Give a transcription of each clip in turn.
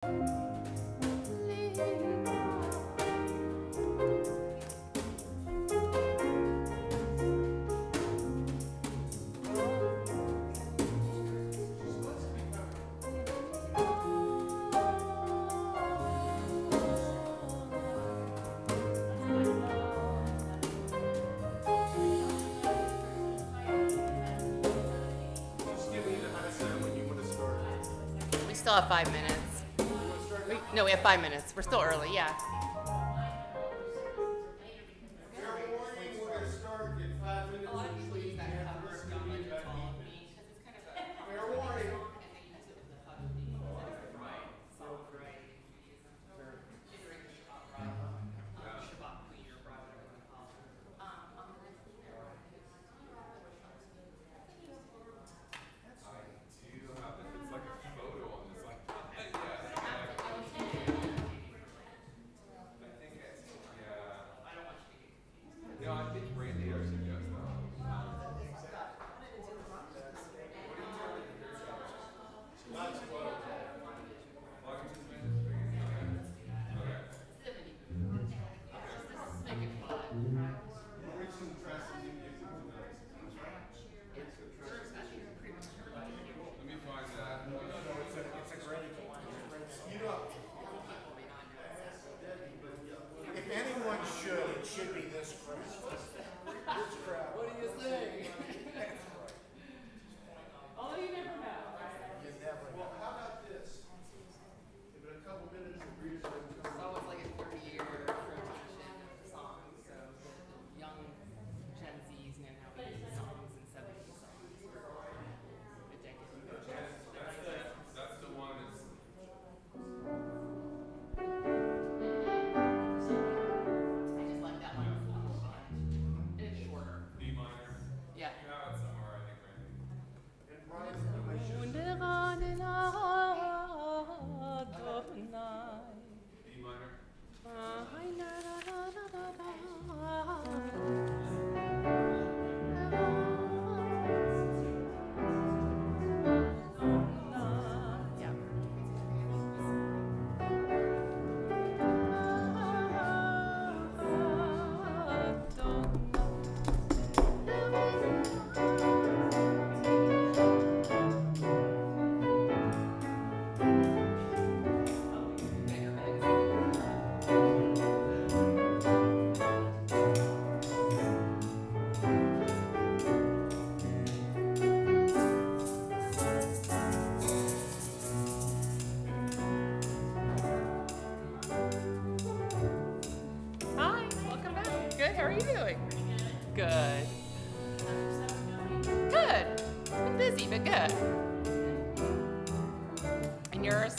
We still have 5 minutes. No, we have 5 minutes. We're still early, yeah. How are you doing? Good. Good. It's been busy, but good. And yours?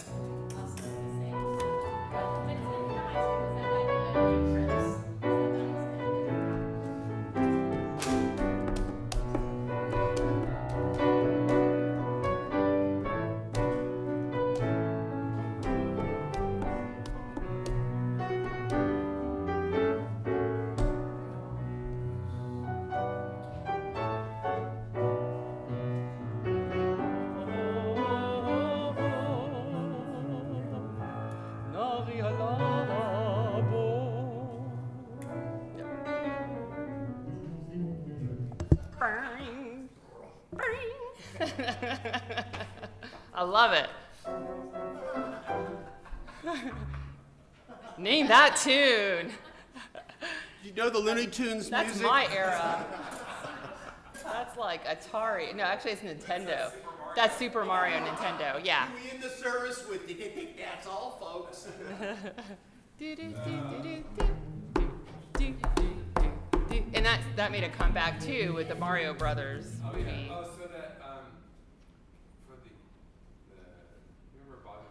I love it. Name that tune. You know the Looney Tunes That's music? my era. That's like Atari. No, actually it's Nintendo. That's Super Mario Nintendo, yeah. We in the service with you. That's all, folks. And that made a comeback too with the Mario Brothers movie. Oh, yeah. Oh, so that for the remember Bobby?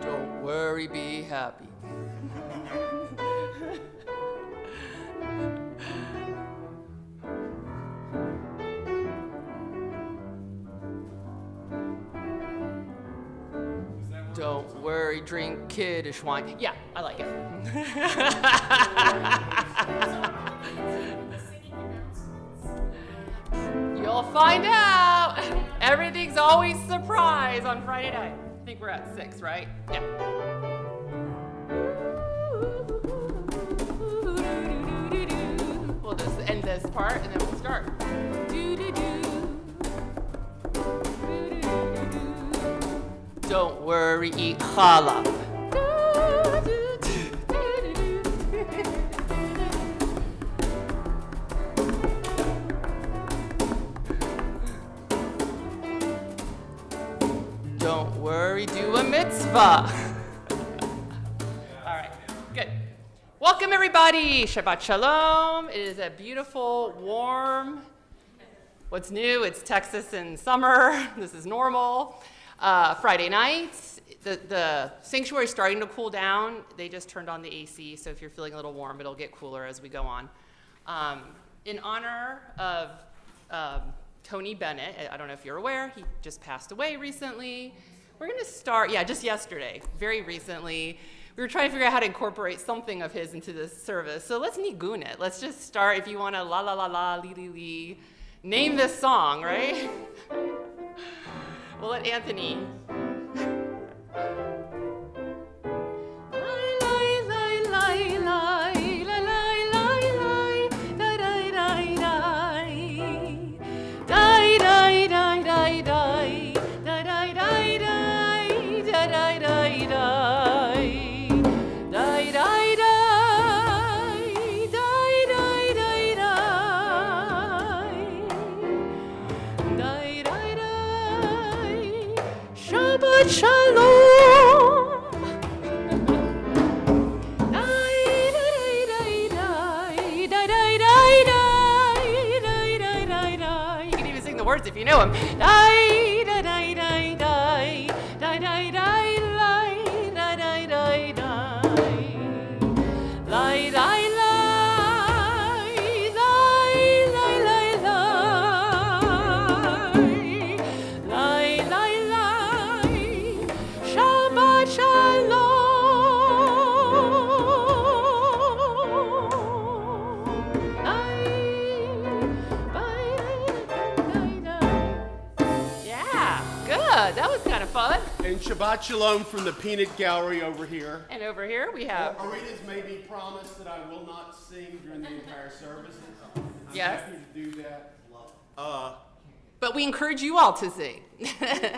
Don't worry, be happy. Don't worry, worry, drink kiddish wine. Yeah, I like it. You'll find out. Everything's always surprise on Friday night. I think we're at 6, right? Yeah. We'll just end this part and then we'll start. Don't worry, eat challah. Don't worry, do a mitzvah. All right, good. Welcome everybody, Shabbat Shalom. It is a beautiful, warm, what's new? It's Texas in summer. This is normal. Friday nights, the sanctuary is starting to cool down. They just turned on the AC, so if you're feeling a little warm, it'll get cooler as we go on. In honor of Tony Bennett, I don't know if you're aware, he just passed away recently. We're going to start, just yesterday, very recently. We were trying to figure out how to incorporate something of his into this service. So let's nigun it. Let's just start, if you want to la la la la, li li li, name this song, right? We'll let Anthony. Shalom. You can even sing the words if you know them. That was kind of fun. And Shabbat Shalom from the Peanut Gallery over here. And over here we have... Arita's made me promise that I will not sing during the entire service. I'm Yes. happy to do that. But we encourage you all to sing. We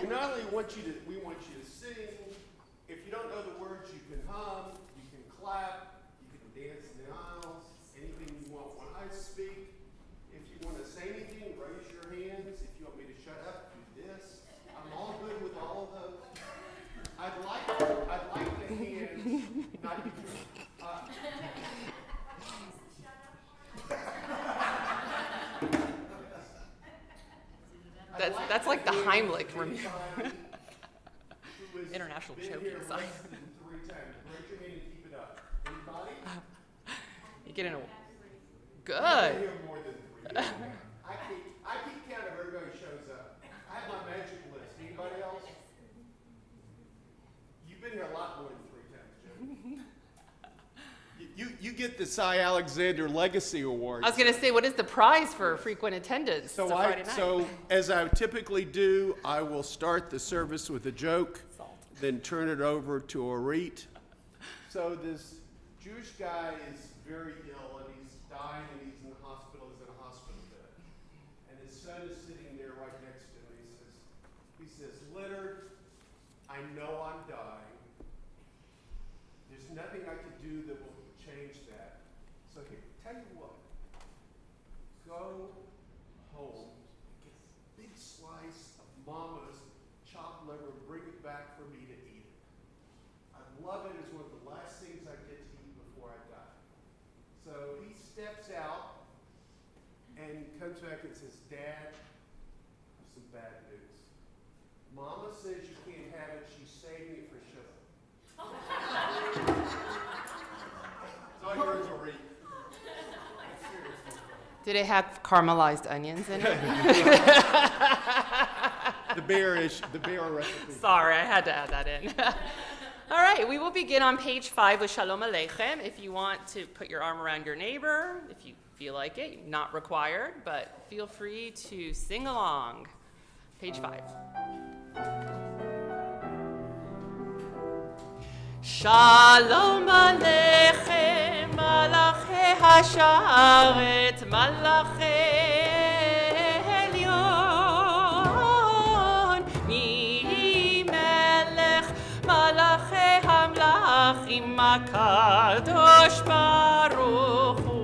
not only want you to, we want you to sing. If you don't know the words, you can hum, you can clap, you can dance in the aisles, anything you want. When I speak, if you want to say anything, raise your hands. If you want me to shut up, do this. I'm all good with all of those. I'd like the hands, not you. That's like the Heimlich from international choking sign. Raise your hand and keep it up. Anybody? You get in a I good. hear more than 3. I keep count of everybody who shows up. I have my magic list. Anybody else? You've been here a lot more than 3 times, Joe. You get the Cy Alexander Legacy Award. I was going to say, what is the prize for frequent attendance? It's a Friday night. So as I typically do, I will start the service with a joke, then turn it over to Orit. So this Jewish guy is very ill and he's dying and he's in the hospital. He's in a hospital bed, and his son is sitting there right next to him. He says, Leonard, I know I'm dying. There's nothing I can do that will change that. So here, tell you what. Go home, get a big slice of Mama's chopped liver, and bring it back for me to eat it. I love it. It's one of the last things I get to eat before I die. So he steps out and comes back and says, Dad, there's some bad news. Mama says you can't have it. She's saving it for sugar. It's all yours, Ori. Did it have caramelized onions in it? The bear recipe. Sorry, I had to add that in. All right, we will begin on page 5 with Shalom Aleichem. If you want to put your arm around your neighbor, if you feel like it, not required, but feel free to sing along. Page 5. Shalom Aleichem, Malachei Hasharet, Malachei Elyon, Mi Melech, Malachei Hamlachim, HaKadosh Baruch Hu.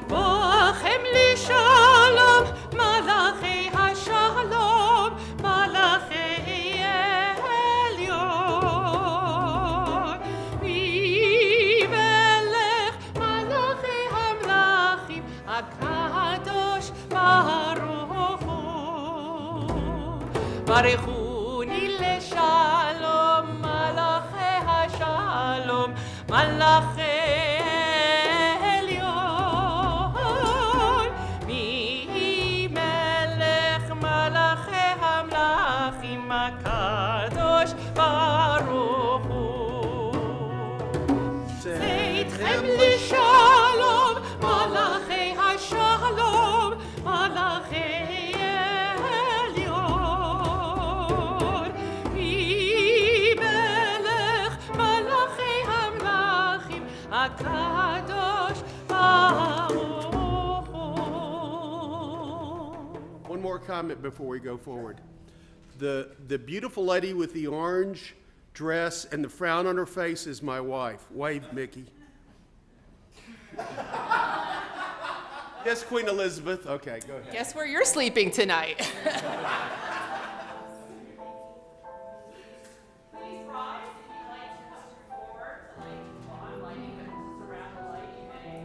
Bochem li Shalom, Malachei Hashalom, Malachei Barichuni leshalom, malachei hashalom, malachei elyon, mi melech malachei hamlachim, HaKadosh Baruch Hu. Seitchem leshalom, malachei hashalom, malachei One more comment before we go forward. The beautiful lady with the orange dress and the frown on her face is my wife. Wave, Mickey. Yes, Queen Elizabeth. Okay, go ahead. Guess where you're sleeping tonight? Please rise if you'd like to come forward to light. Well, I'm lighting, but around the light you may.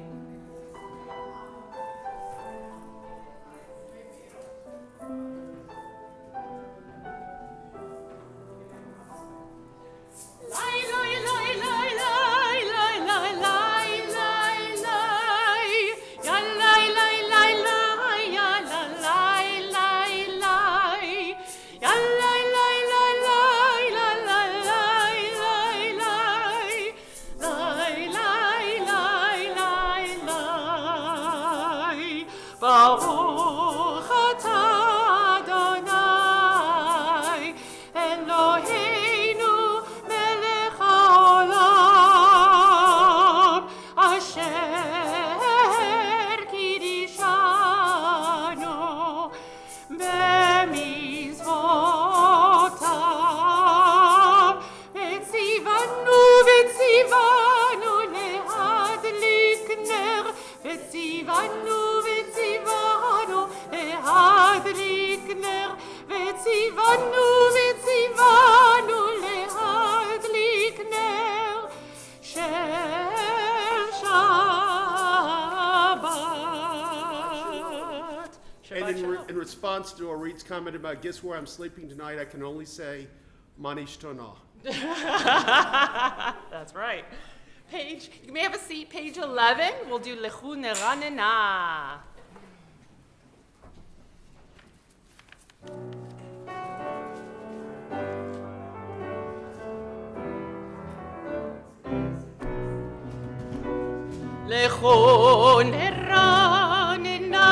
Baruch atah Adonai Eloheinu melech haolam asher kiddushanu b'mizvotav v'tzivanu lehadlik ner v'tzivanu להדליק נר וציוונו להדליק נר של שבת. And in response to Orit's comment about guess where I'm sleeping tonight, I can only say, Manish Tona. That's right. You may have a seat, page 11. We'll do Lechu Neranena. Lechu neranena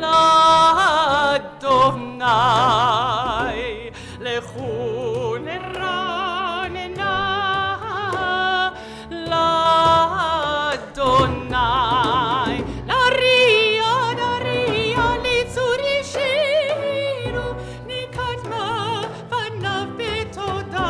l'Adonai. Lechu neranena l'Adonai. Naria litzuri shiru nikatma vanav betoda.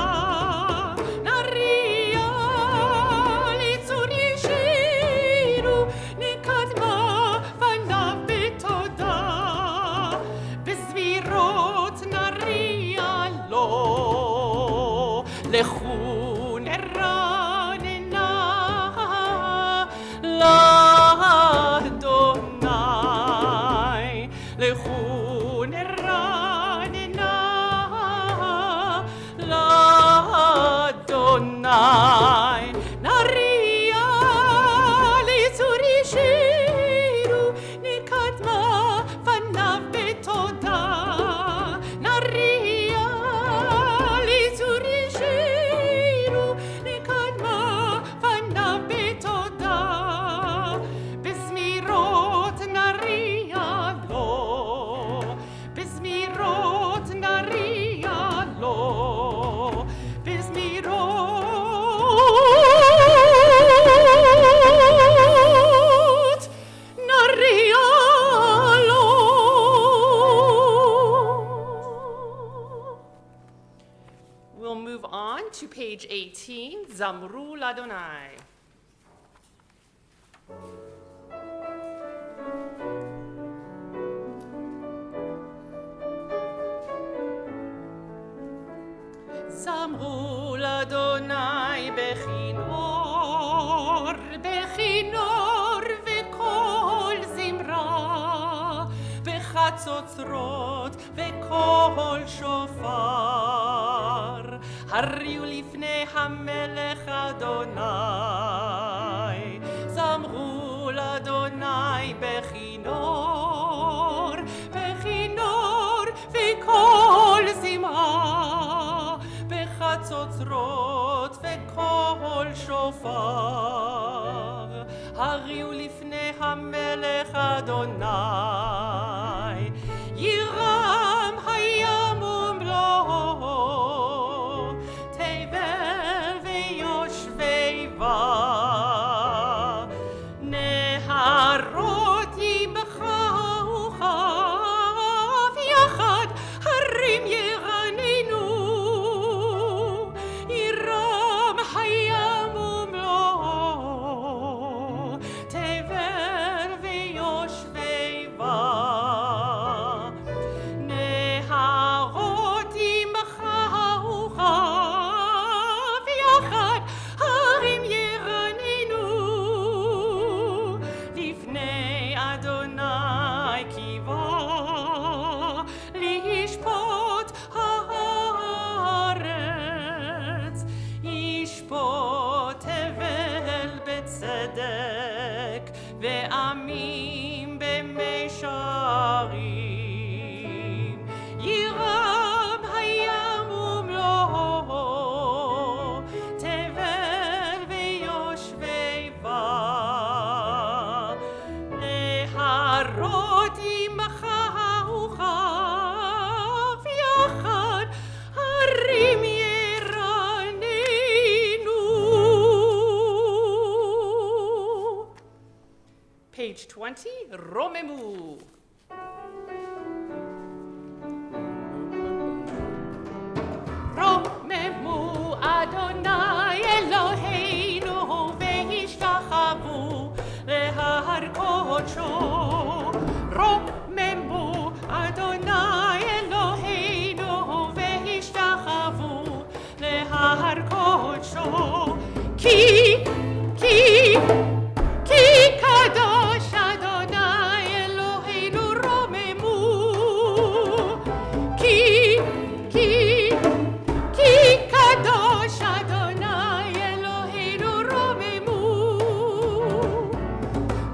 לכו נרננה לאדוני, לכו נרננה לאדוני, נריע ליצורי שירו נקדמה פניו בתודה, נריע We'll move on to page 18, Zamru Ladonai. Zamru Ladonai bechinor, bechinor vekol zimra, bechatzotzrot vekol shofar. הריעו לפני המלך אדוני, זמרו לאדוני בכינור, בכינור וקול זמרה, בחצוצרות וקול שופר. הריעו לפני המלך אדוני, ירם הים ומלואו, נהרות ימחו חף יחד הרים ירננו, ירם הים ומלואו, תבל ויושבי בה. נהרות ימחו חף יחד הרים ירננו, לפני אדוני קיווה לשפוט הארץ, ישפוט תבל בצדק ועמים במישרים. ירם הים ומלואו, תבל ויושבי בה. נהרות ימחו חף יחד הרים ירננו. Page 20, רוממו. רוממו אדוני אלוהינו והשתחוו להר קודשו. רוממו אדוני אלוהינו והשתחוו להר קודשו. כי קדוש אדוני אלוהינו רוממו. כי קדוש אדוני אלוהינו רוממו.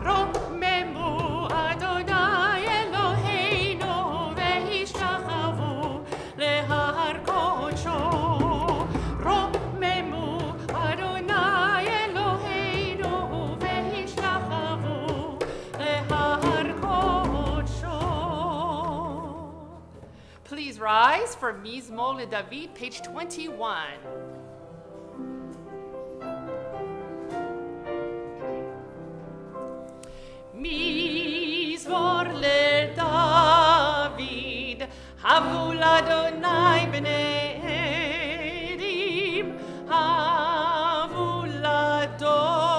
רוממו אדוני אלוהינו והשתחוו להר קודשו. רוממו אדוני אלוהינו והשתחוו להר קודשו. Please rise for Mizmor LeDavid, page 21. Mizmor LeDavid, havu l'Adonai bnei edim, havu l'Adonai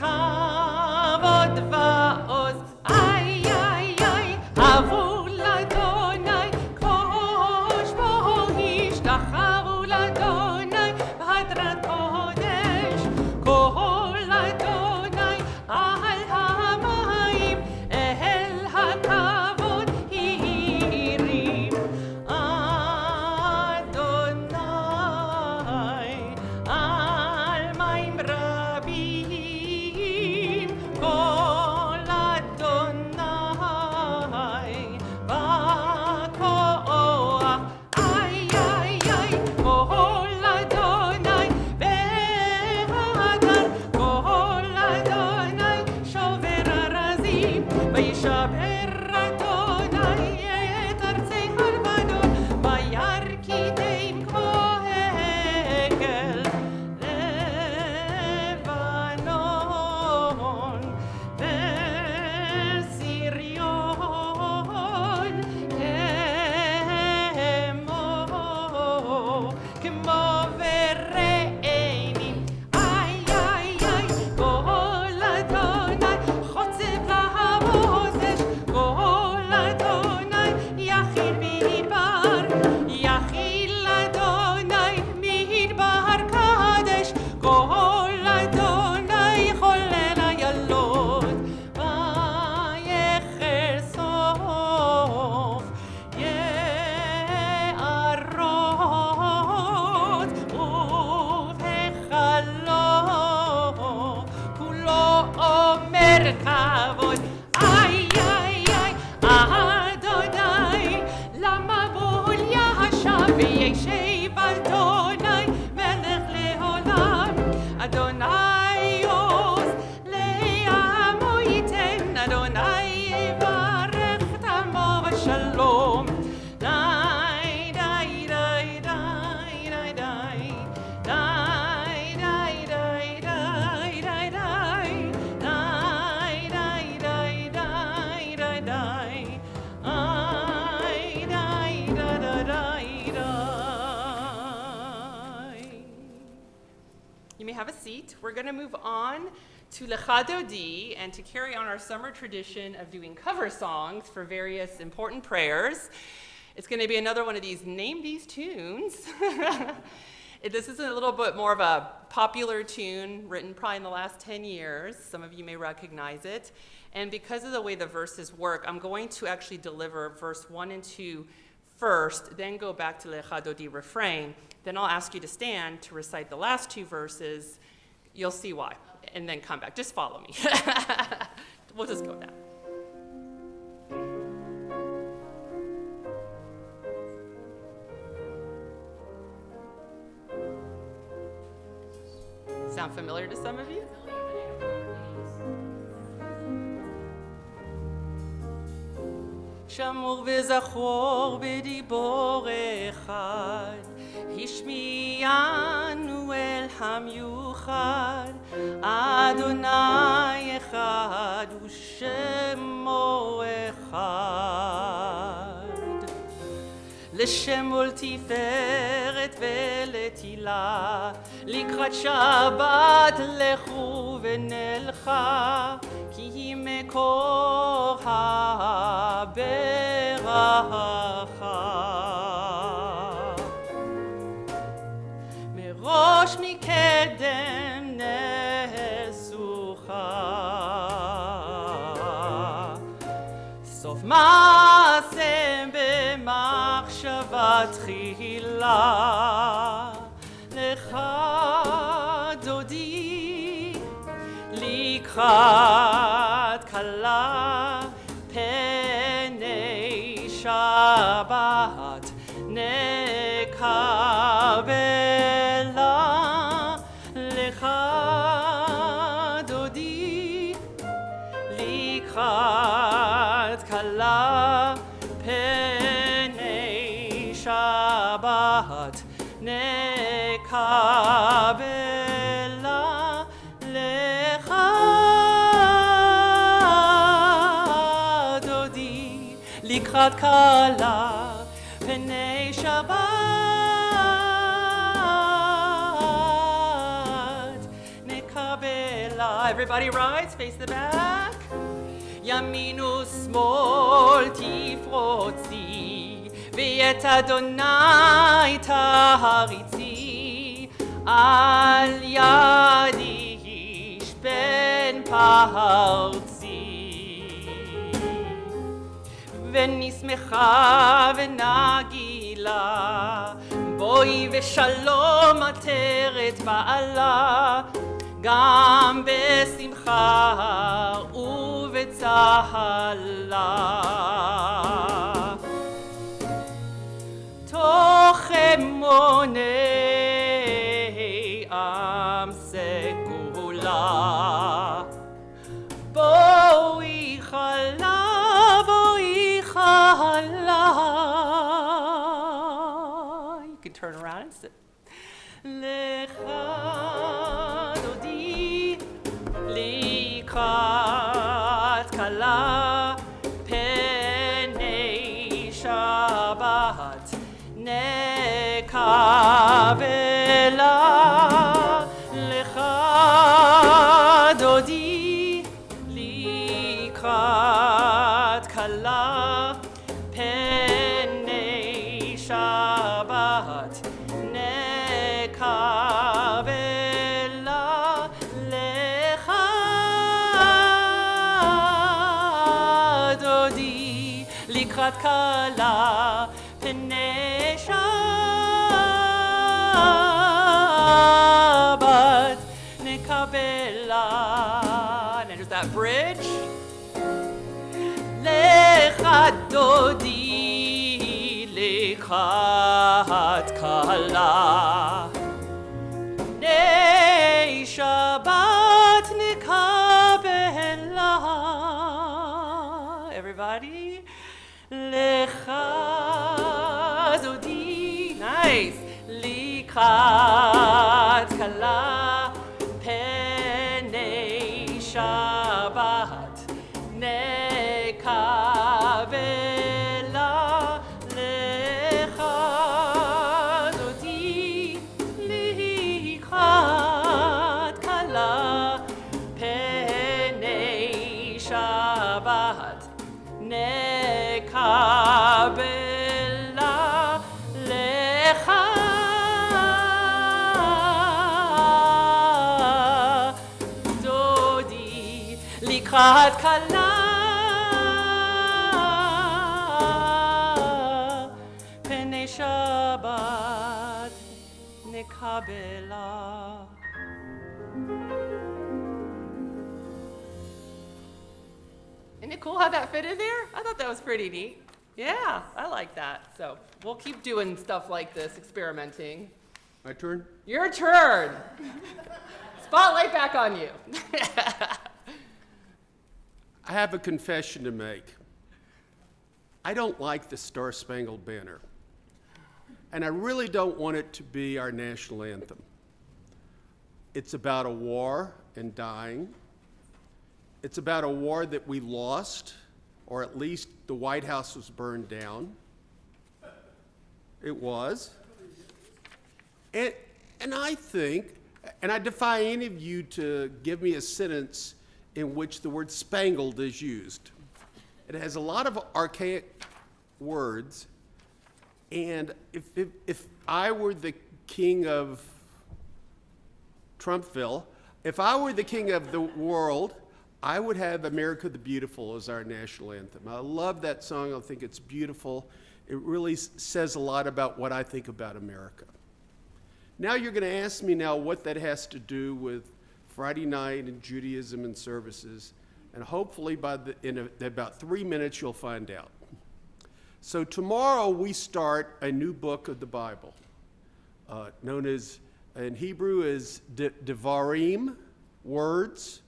kavod va'oz. Ay, ay, ay, havu l'Adonai kosh bo hishtachvu l'Adonai b'hadrat kodesh, kol Adonai al hamayim el hakavod hirim. וישב אדוני מלך לעולם, אדוני עוז לעמו ייתן, אדוני יברך את עמו בשלום. די די די די די די די די די די די די די די די די די You may have a seat. We're going to move on to Lecha Dodi and to carry on our summer tradition of doing cover songs for various important prayers. It's going to be another one of these name these tunes. This is a little bit more of a popular tune written probably in the last 10 years. Some of you may recognize it. And because of the way the verses work, I'm going to actually deliver verse 1 and 2 first, then go back to Lecha Dodi refrain. Then I'll ask you to stand to recite the last 2 verses. You'll see why. And then come back. Just follow me. We'll just go down. Sound familiar to some of you? שמור וזכור בדיבור אחד, השמיענו אל המיוחד, אדוני אחד ושמו אחד. לשם ולתפארת ולתהילה, לקראת שבת לכו ונלכה, כי היא מקור הברכה. מראש מקדם נסוכה, סוף מעשה במחשבה תחילה. לך דודי לקראת כלה, פני שבת נקבלה. לך דודי לקראת כלה, פני שבת נקבלה. לך דודי לקראת כלה, פני שבת נקבלה. Everybody rise, face the back. ימין ושמאל תפרוצי, ואת אדוני תריצי. על ידי איש בן פרצי, ונשמחה ונגילה, בואי ושלום עטרת בעלה, גם בשמחה ובצהלה. תוך אמוני עם סגולה, בואי חלה, בואי חלה. You can turn around and sit. לך דודי לקראת כלה, פני שבת נקבלה. לך דודי לקראת כלה, פני שבת נקבלה. לך דודי לקראת כלה, פני שבת נקבלה. And there's that bridge. לך דודי לקראת Shabbat kala. Night Shabbat nikabela. Everybody. Lecha zodi. Nice. Likat kala. Penei Shabbat. Nekavela. Lecha zodi. Likat kala. Penei Shabbat. Nekabela lecha dodi likrat kala penei Shabbat nekabela. Isn't it cool how that fit in there? I thought that was pretty neat. Yeah, I like that. So we'll keep doing stuff like this, experimenting. My turn? Your turn. Spotlight back on you. I have a confession to make. I don't like the Star Spangled Banner. And I really don't want it to be our national anthem. It's about a war and dying. It's about a war that we lost, or at least the White House was burned down. It was. And I think, and I defy any of you to give me a sentence in which the word spangled is used. It has a lot of archaic words, and if I were the king of Trumpville, if I were the king of the world, I would have America the Beautiful as our national anthem. I love that song. I think it's beautiful. It really says a lot about what I think about America. Now you're going to ask me now what that has to do with Friday night and Judaism and services, and hopefully in about 3 minutes you'll find out. So tomorrow we start a new book of the Bible, known as, in Hebrew, as Devarim, words,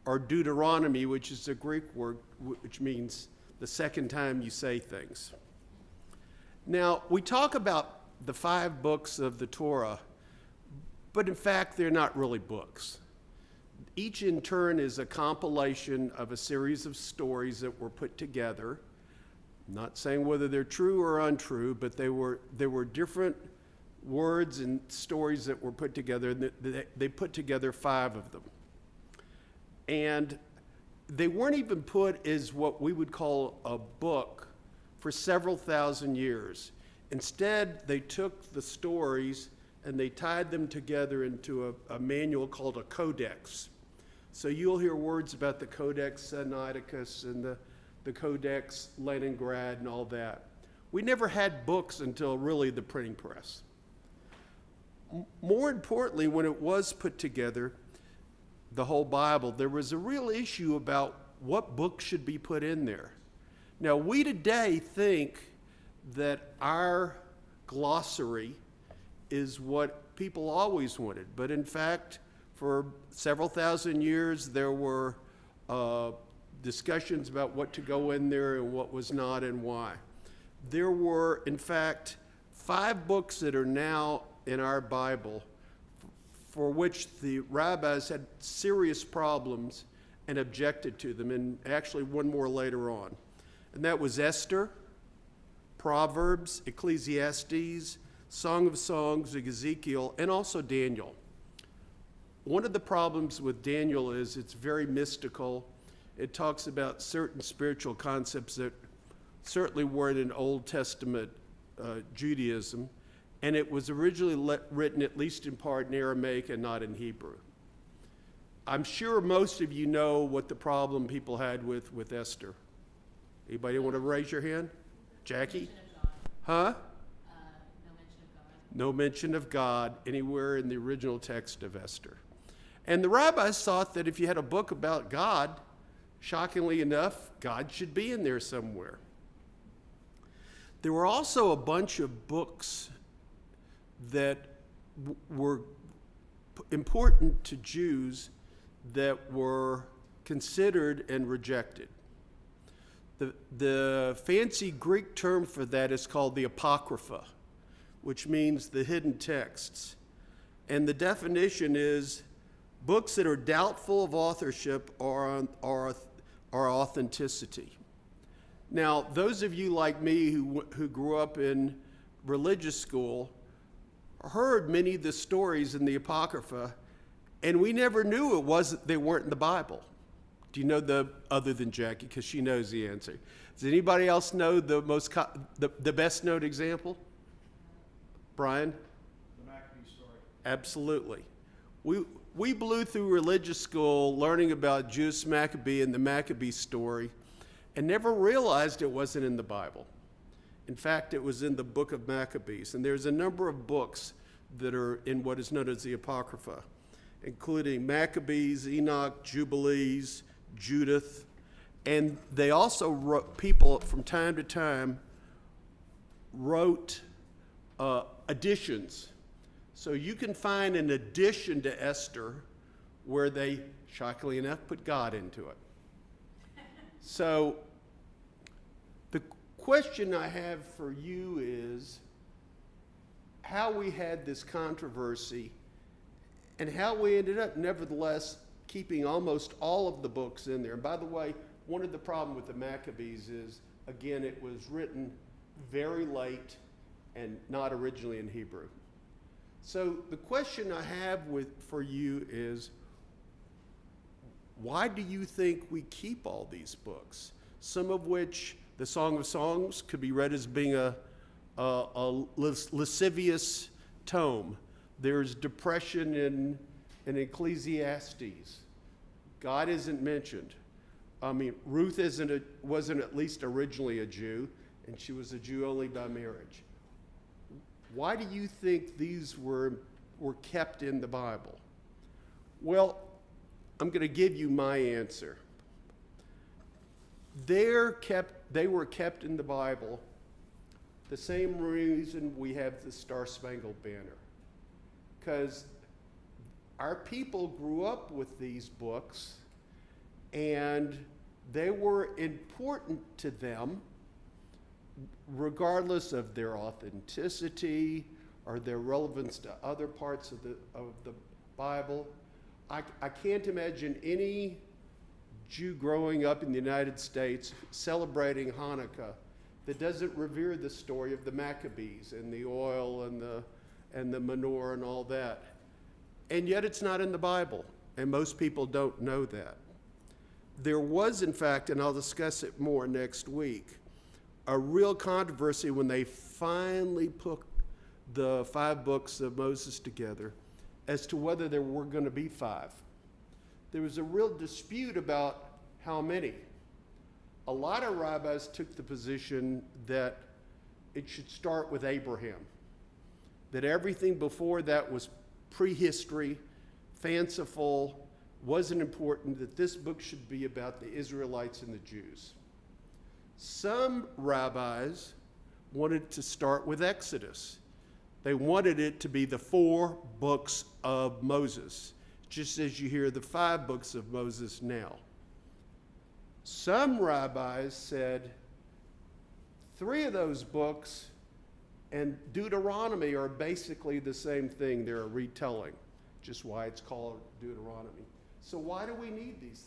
or Deuteronomy, which is a Greek word which means the second time you say things. Now, we talk about the 5 books of the Torah, but in fact, they're not really books. Each in turn is a compilation of a series of stories that were put together. I'm not saying whether they're true or untrue, but there were different words and stories that were put together, and they put together 5 of them. And they weren't even put as what we would call a book for several thousand years. Instead, they took the stories and they tied them together into a manual called a codex. So you'll hear words about the Codex Sinaiticus and the Codex Leningrad and all that. We never had books until really the printing press. More importantly, when it was put together, the whole Bible, there was a real issue about what book should be put in there. Now, we today think that our glossary is what people always wanted, but in fact, for several thousand years, there were discussions about what to go in there and what was not and why. There were, in fact, 5 books that are now in our Bible for which the rabbis had serious problems and objected to them, and actually one more later on. And that was Esther, Proverbs, Ecclesiastes, Song of Songs, Ezekiel, and also Daniel. One of the problems with Daniel is it's very mystical. It talks about certain spiritual concepts that certainly weren't in Old Testament Judaism, and it was originally written, at least in part, in Aramaic and not in Hebrew. I'm sure most of you know what the problem people had with Esther. Anybody want to raise your hand? Jackie? Huh? No mention of God anywhere in the original text of Esther. And the rabbis thought that if you had a book about God, shockingly enough, God should be in there somewhere. There were also a bunch of books that were important to Jews that were considered and rejected. The fancy Greek term for that is called the Apocrypha, which means the hidden texts. And the definition is books that are doubtful of authorship or authenticity. Now, those of you like me who grew up in religious school heard many of the stories in the Apocrypha, and we never knew they weren't in the Bible. Do you know other than Jackie, because she knows the answer? Does anybody else know the best known example? Brian? The Maccabee story. Absolutely. We blew through religious school learning about Judas Maccabee and the Maccabee story and never realized it wasn't in the Bible. In fact, it was in the book of Maccabees. And there's a number of books that are in what is known as the Apocrypha, including Maccabees, Enoch, Jubilees, Judith. And they also wrote, people from time to time wrote additions. So you can find an addition to Esther where they, shockingly enough, put God into it. So the question I have for you is how we had this controversy and how we ended up, nevertheless, keeping almost all of the books in there. And by the way, one of the problems with the Maccabees is, again, it was written very late and not originally in Hebrew. So the question I have for you is, why do you think we keep all these books? Some of which, the Song of Songs, could be read as being a lascivious tome. There's depression in Ecclesiastes. God isn't mentioned. I mean, Ruth wasn't at least originally a Jew, and she was a Jew only by marriage. Why do you think these were kept in the Bible? Well, I'm going to give you my answer. They were kept in the Bible the same reason we have the Star-Spangled Banner. Because our people grew up with these books, and they were important to them, regardless of their authenticity or their relevance to other parts of the Bible. I can't imagine any Jew growing up in the United States celebrating Hanukkah that doesn't revere the story of the Maccabees and the oil and the menorah and all that. And yet it's not in the Bible, and most people don't know that. There was, in fact, and I'll discuss it more next week, a real controversy when they finally put the 5 books of Moses together as to whether there were going to be 5. There was a real dispute about how many. A lot of rabbis took the position that it should start with Abraham, that everything before that was prehistory, fanciful, wasn't important, that this book should be about the Israelites and the Jews. Some rabbis wanted to start with Exodus. They wanted it to be the 4 books of Moses, just as you hear the 5 books of Moses now. Some rabbis said 3 of those books and Deuteronomy are basically the same thing. They're a retelling, just why it's called Deuteronomy. So why do we need these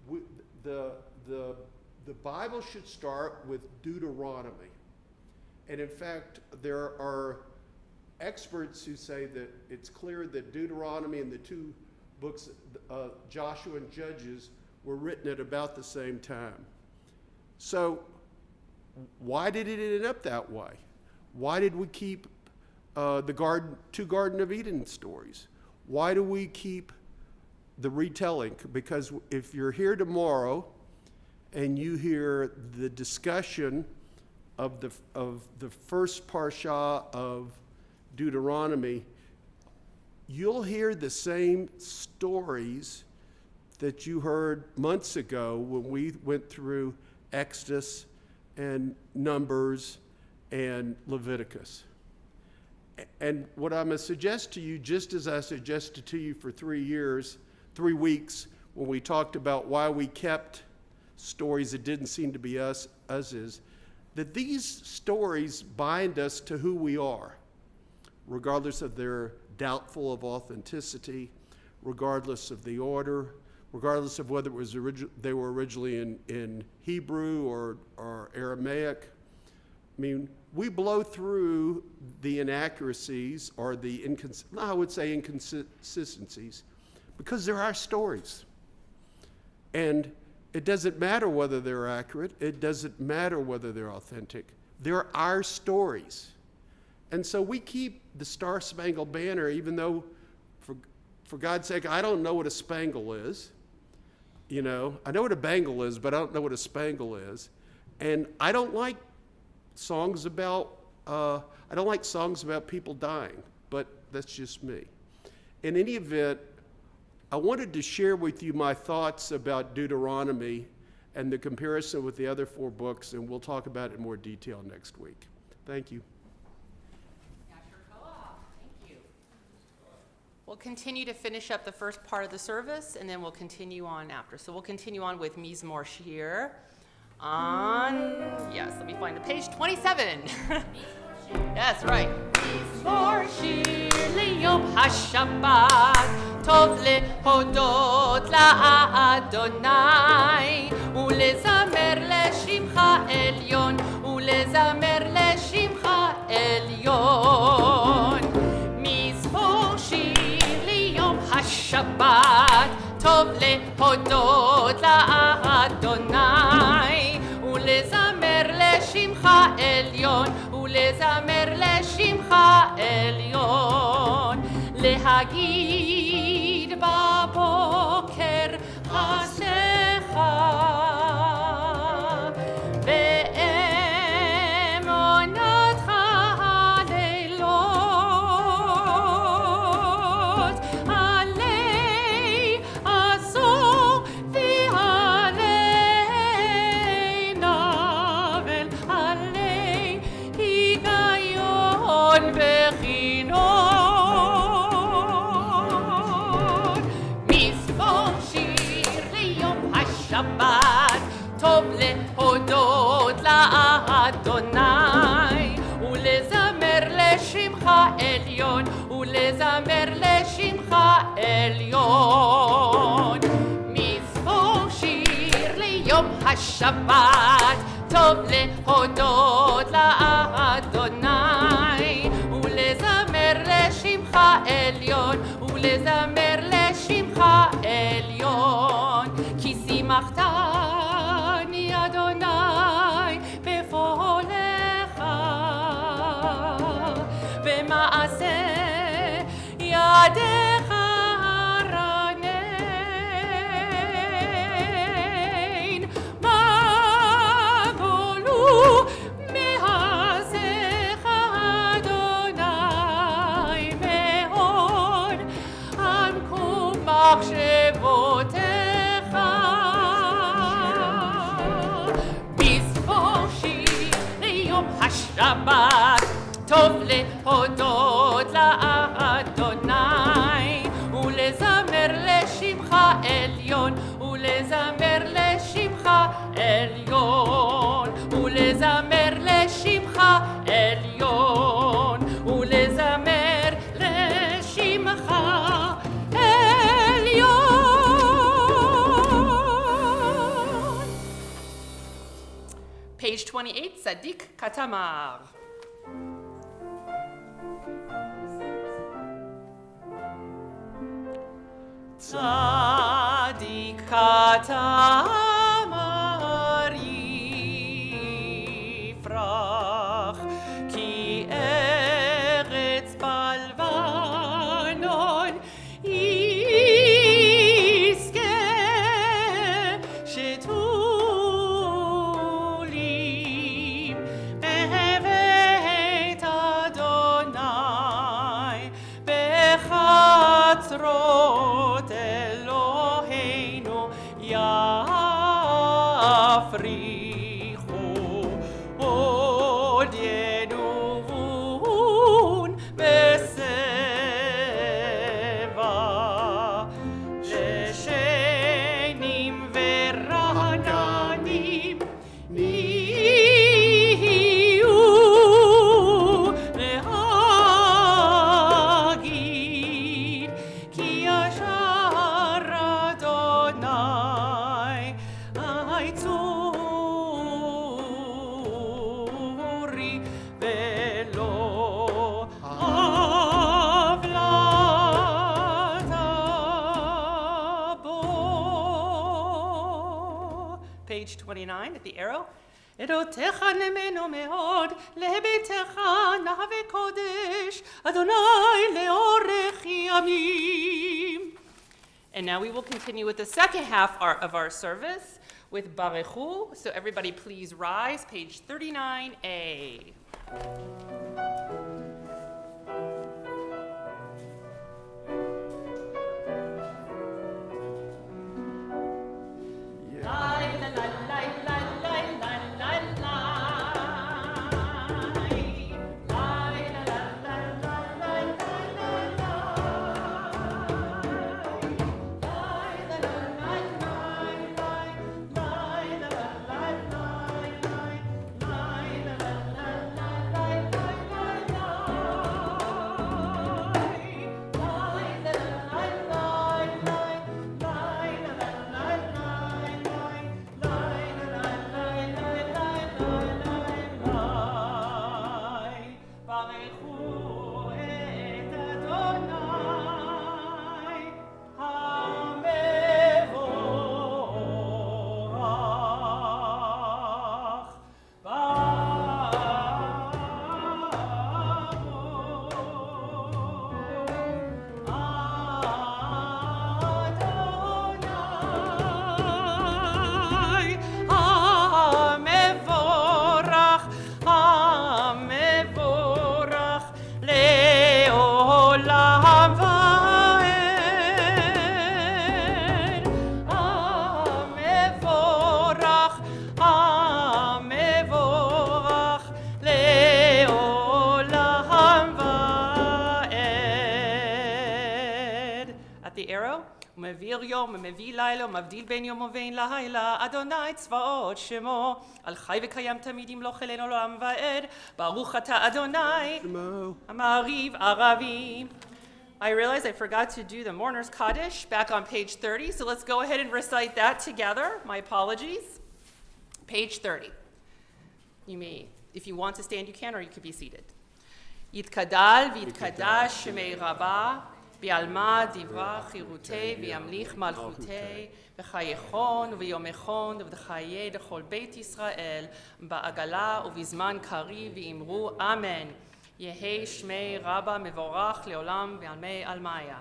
3? The Bible should start with Deuteronomy. And in fact, there are experts who say that it's clear that Deuteronomy and the 2 books, Joshua and Judges, were written at about the same time. So why did it end up that way? Why did we keep the 2 Garden of Eden stories? Why do we keep the retelling? Because if you're here tomorrow and you hear the discussion of the first parsha of Deuteronomy, you'll hear the same stories that you heard months ago when we went through Exodus and Numbers and Leviticus. And what I'm going to suggest to you, just as I suggested to you for 3 weeks, when we talked about why we kept stories that didn't seem to be us is that these stories bind us to who we are, regardless of their doubtful of authenticity, regardless of the order, regardless of whether it was they were originally in Hebrew or Aramaic. I mean, we blow through the inaccuracies or the inconsistencies because they're our stories. And it doesn't matter whether they're accurate. It doesn't matter whether they're authentic. They're our stories. And so we keep the Star Spangled Banner, even though, for God's sake, I don't know what a spangle is. You know, I know what a bangle is, but I don't know what a spangle is. And I don't like songs about people dying, but that's just me. In any event, I wanted to share with you my thoughts about Deuteronomy and the comparison with the other 4 books, and we'll talk about it in more detail next week. Thank you. Thank you. We'll continue to finish up the first part of the service, and then we'll continue on after. So we'll continue on with Mizmor Shir let me find the page, 27. Yes, right. Mizmor Shir liyom HaShabbat, tov lehodot la'Adonai, ולזמר לשמך עליון, ולזמר לשמך עליון. מזמור שיר ליום השבת, טוב להודות לאדוני, ולזמר לשמך עליון, ולזמר לשמך עליון. להגיד בבוקר חסך, באמונתך הלילות, עלי עשור ועלי נבל, עלי היגיון וכינון. מזמור שיר ליום השבת, טוב להודות לאדוני, ולזמר לשמך עליון, ולזמר לשמך עליון. מזמור שיר ליום השבת, טוב להודות לאדוני, ולזמר לשמך עליון, ולזמר לשמך עליון. כי שימחתני אדוני בפועלך, במעשה ידיך רנן. מה גולו מעשיך אדוני מאוד, עמקו מחשבותיך. מזמור שיר ליום השבת, טוב להודות לאדוני, ולזמר לשמך עליון, ולזמר לשמך עליון, ולזמר לשמך עליון, ולזמר לשמך עליון. Page 28, Sadiq Katamar. Sadiq Katamar yifrach, ki eretz balvanon yizke, shetulim bevet Adonai, bechatzrot Eloheinu yafrichu od page 29 at the arrow. אדותיך נאמנו מאוד, לביתך נהווה קודש, אדוני לאורך ימים. And now we will continue with the second half of our service with Barechu. So everybody please rise, page 39a. ומביא יום ומביא לילה ומבדיל בין יום ובין לילה, אדוני צבאות שמו, על חי וקיים תמיד ימלוך אלינו לעולם ועד, ברוך אתה אדוני, המעריב ערבי. I realized I forgot to do the Mourner's Kaddish back on page 30, so let's go ahead and recite that together. My apologies. Page 30. You may, if you want to stand, you can, or you could be seated. יתקדל ויתקדש שמי רבה, בעלמא דברה חירותי וימליך מלכותי, בחייכון וביומכון ובחיי דכל בית ישראל, בעגלה ובזמן קריב ואמרו אמן. יהי שמי רבה מבורך לעולם ועלמי עלמיה.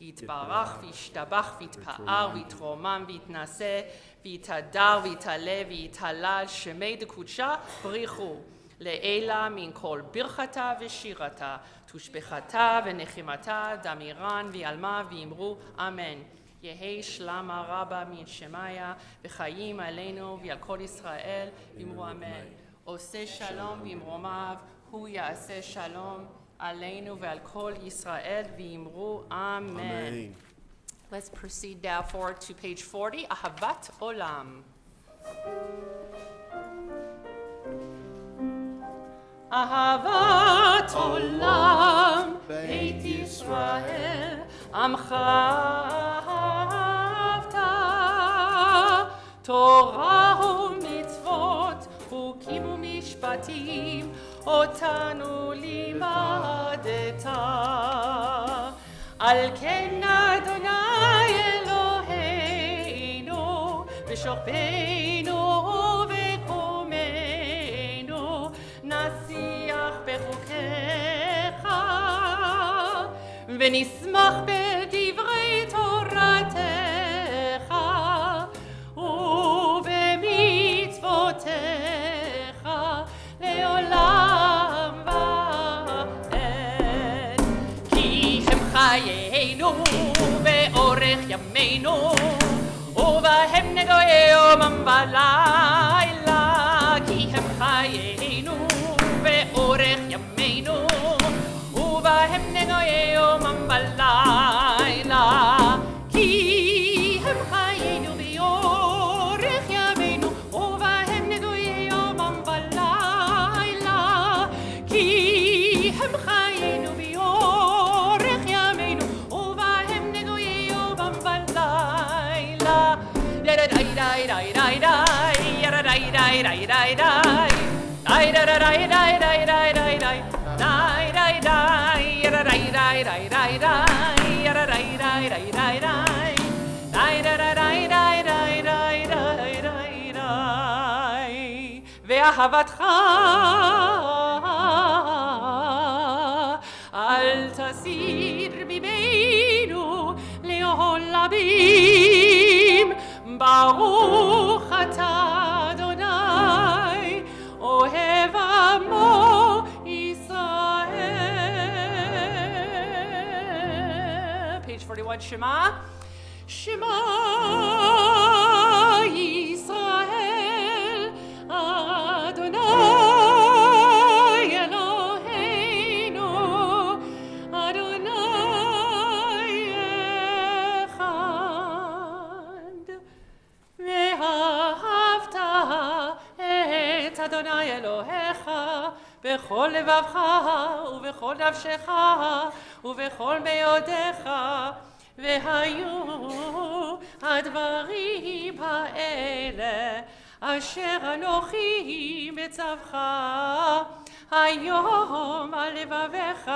יתברך וישתבח ויתפאר ויתרומם ויתנשא ויתהדר ויתעלה ויתהלל שמי דקודשה בריחו. לעילה מן כל ברכתה ושירתה, תושבחתה ונחמתה, דמירן ועלמה ואמרו אמן. יהי שלמה רבה מן שמיה וחיים עלינו ועל כל ישראל ואמרו אמן. עושה שלום במרומיו, הוא יעשה שלום עלינו ועל כל ישראל ואמרו אמן. Let's proceed now forward to page 40, אהבת עולם. אהבת עולם, בית ישראל, עמך אהבת, תורה ומצוות, חוקים ומשפטים, אותנו לימדת. על כן אדוני אלוהינו, בשוכבנו וקומנו, נשיח בחוקיך, ונשמח בדברי תורתך, ובמצוותיך לעולם ועד. כי הם חיינו באורך ימינו, ובהם נגויה יומם ולילה. כי הם חיינו באורך ימינו, ובהם נגויה יומם ולילה. כי הם חיינו באורך ימינו, ובהם נגויה יומם ולילה. כי הם חיינו באורך ימינו, ובהם נגויה יומם ולילה. די די די די די די די די די די די. Die da da die die die die die die die die die da die die die die die da die die die die die die da da die die die die die die die. אהבתך אל תסיר ממנו לעולמים. ברוך אתה אדוני אוהב עמו ישראל. Page 41, Shema. Shema Yisrael Adonai Eloheinu Adonai Echad. ואהבת את אדוני אלוהיך בכל לבבך ובכל נפשך ובכל מאודיך. והיו הדברים האלה אשר אנוכי מצווך היום על לבביך,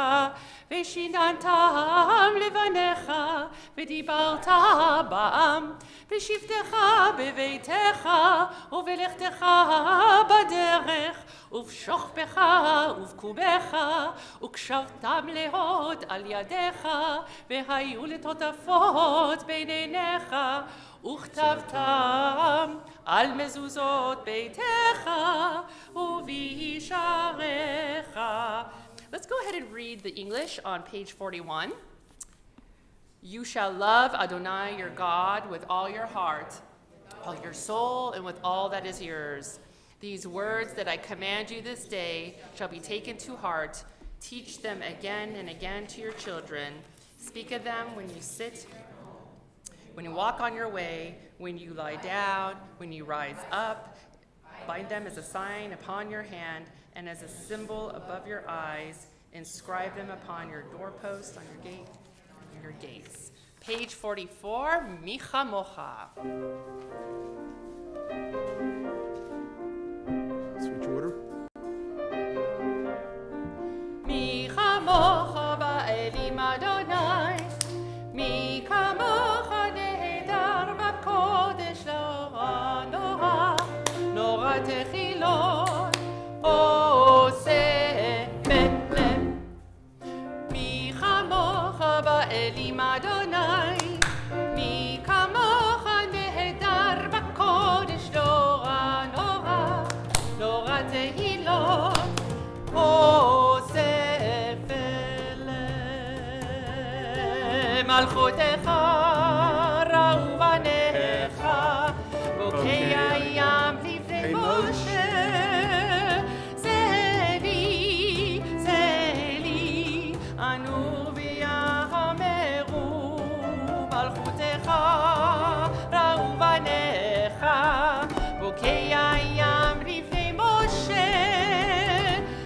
ושיננתם לבניך, ודיברת בעם, בשבתך בביתך, ובלכתך בדרך, ובשוכבך ובקומך, וקשבתם להוד על ידיך, והיו לטוטפות בין עיניך, וכתבתם על מזוזות ביתך ובישעריך. Let's go ahead and read the English on page 41. You shall love Adonai your God with all your heart, all your soul, and with all that is yours. These words that I command you this day shall be taken to heart. Teach them again and again to your children. Speak of them when you sit, when you walk on your way, when you lie down, when you rise up. Bind them as a sign upon your hand and as a symbol above your eyes. Inscribe them upon your doorposts, on your gates. Page 44, Micha Mocha. Switch order. Micha Mocha ba'elim Adonai, Mi kamocha nehedar b'kodesh nora nora, nora techilot oseh betlem. Mi kamocha ba'elim Adonai, Mi kamocha nehedar b'kodesh nora nora, nora techilot oseh betlem. מלכותך ראו בניך, בוקי הים לפני משה. זה לי, אנו ויאמרו. מלכותך ראו בניך, בוקי הים לפני משה.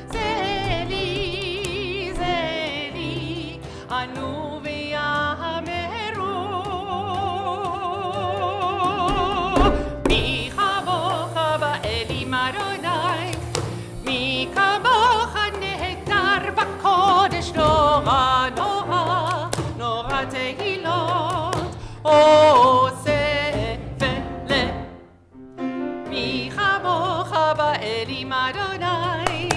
זה לי, אנו נורא נורא נורא תהילות אוסף לב. מי כמוך באלים אדוני,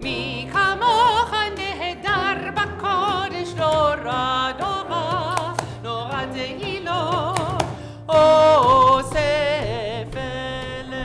מי כמוך נהדר בקודש. נורא נורא נורא תהילות אוסף לב.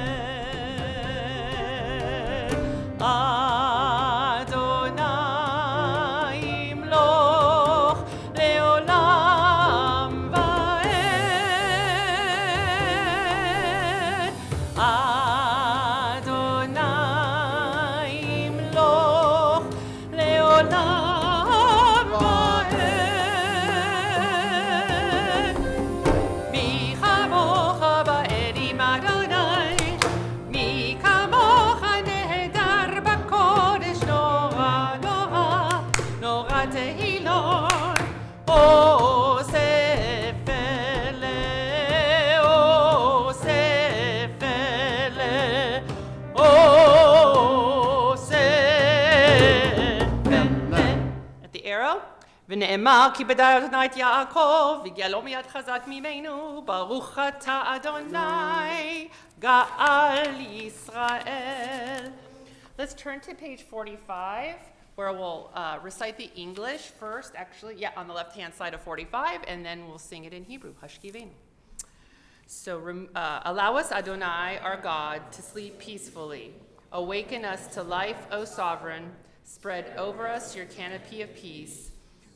שנאמר, כי בדע אדוני את יעקב, והגלו מיד חזק ממנו, ברוך אתה אדוני, גאל ישראל. Let's turn to page 45, where we'll recite the English first, actually, yeah, on the left-hand side of 45, and then we'll sing it in Hebrew, Hashkivenu. So allow us, Adonai, our God, to sleep peacefully. Awaken us to life, O sovereign. Spread over us your canopy of peace.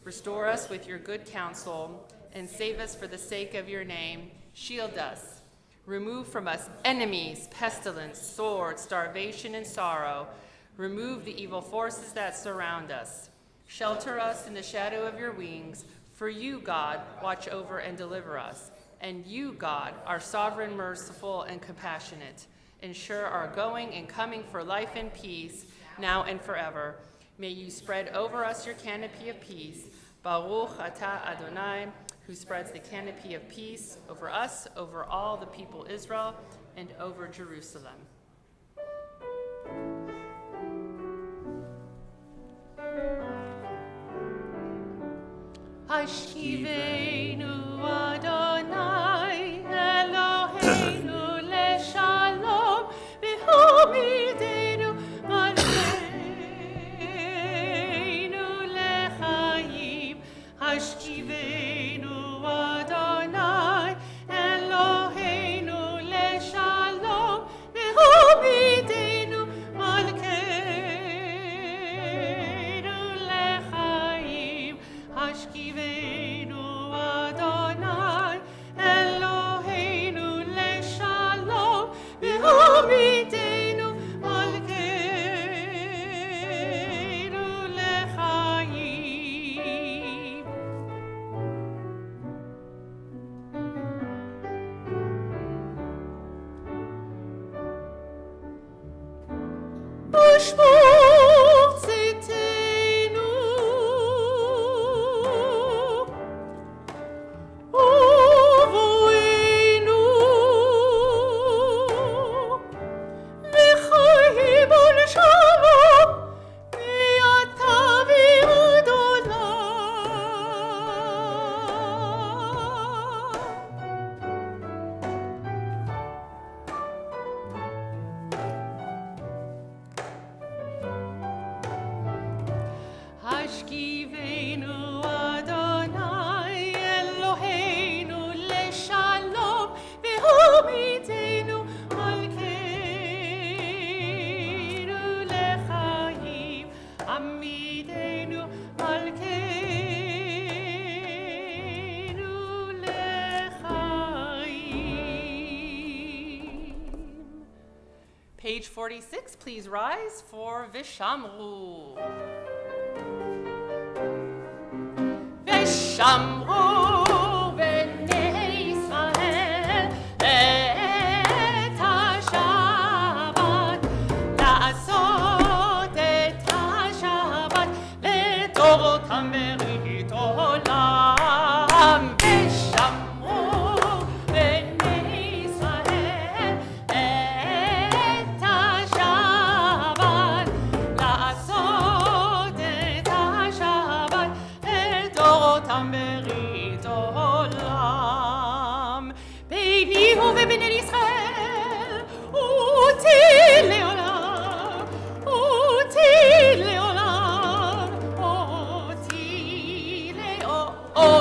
Restore us with your good counsel, and save us for the sake of your name. Shield us. Remove from us enemies, pestilence, sword, starvation, and sorrow. Remove the evil forces that surround us. Shelter us in the shadow of your wings. For you, God, watch over and deliver us. And you, God, are sovereign, merciful, and compassionate. Ensure our going and coming for life and peace, now and forever. May you spread over us your canopy of peace. Baruch atah Adonai, who spreads the canopy of peace over us, over all the people Israel, and over Jerusalem. Hashkivenu Adonai Eloheinu leshalom v'homidenu malkeinu lechaim. Hashkivenu Adonai Eloheinu leshalom v'homidenu malkeinu lechaim. Hashkivenu Adonai Eloheinu leshalom v'homidenu malkeinu lechaim. Ushmor tzitenu uvoenu l'chaim u'l'shalom mi'ata v'ad olam. Hashkivenu Adonai Eloheinu leshalom v'homidenu malkeinu lechaim. Amidenu malkeinu lechaim. Page 46, please rise for Vishamru. Vishamru b'nei Yisrael et haShabbat, la'asot et haShabbat לדורותם ברית עולם. Vishamru b'nei Yisrael et haShabbat, la'asot et haShabbat לדורותם ברית עולם. ביני ובבני ישראל אותי לעולם, אותי לעולם, אותי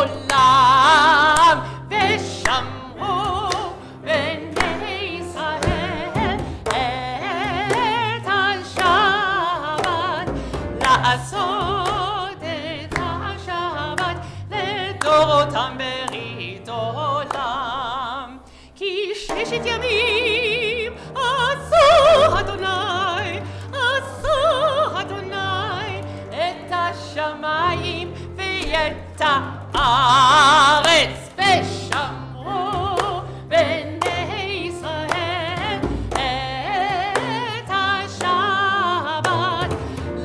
לעולם. ושמרו בני ישראל את השבת, לעשות את השבת לדורותם ברית עולם. כי ששת ימים עשה אדוני, עשה אדוני את השמיים ואת הארץ. ושמרו בני ישראל את השבת,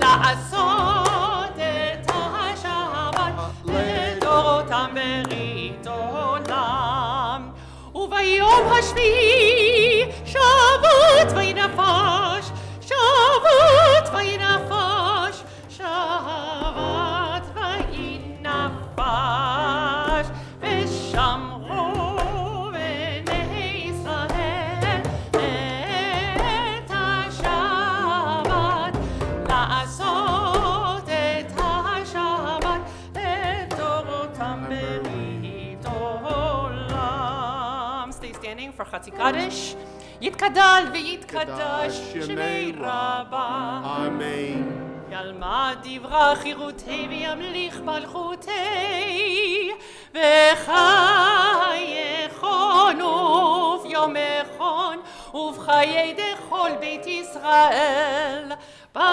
לעשות את השבת לדורותם ברית עולם. וביום השביעי שבת וינפש, שבת וינפש, שבת וינפש. for Chatzi Kaddish. Yitkadal v'yitkadash Shemei Rabbah. Amen. ילמד דברה חירותי וימליך מלכותי וחייכון וביומכון ובחיי דכל בית ישראל בגלה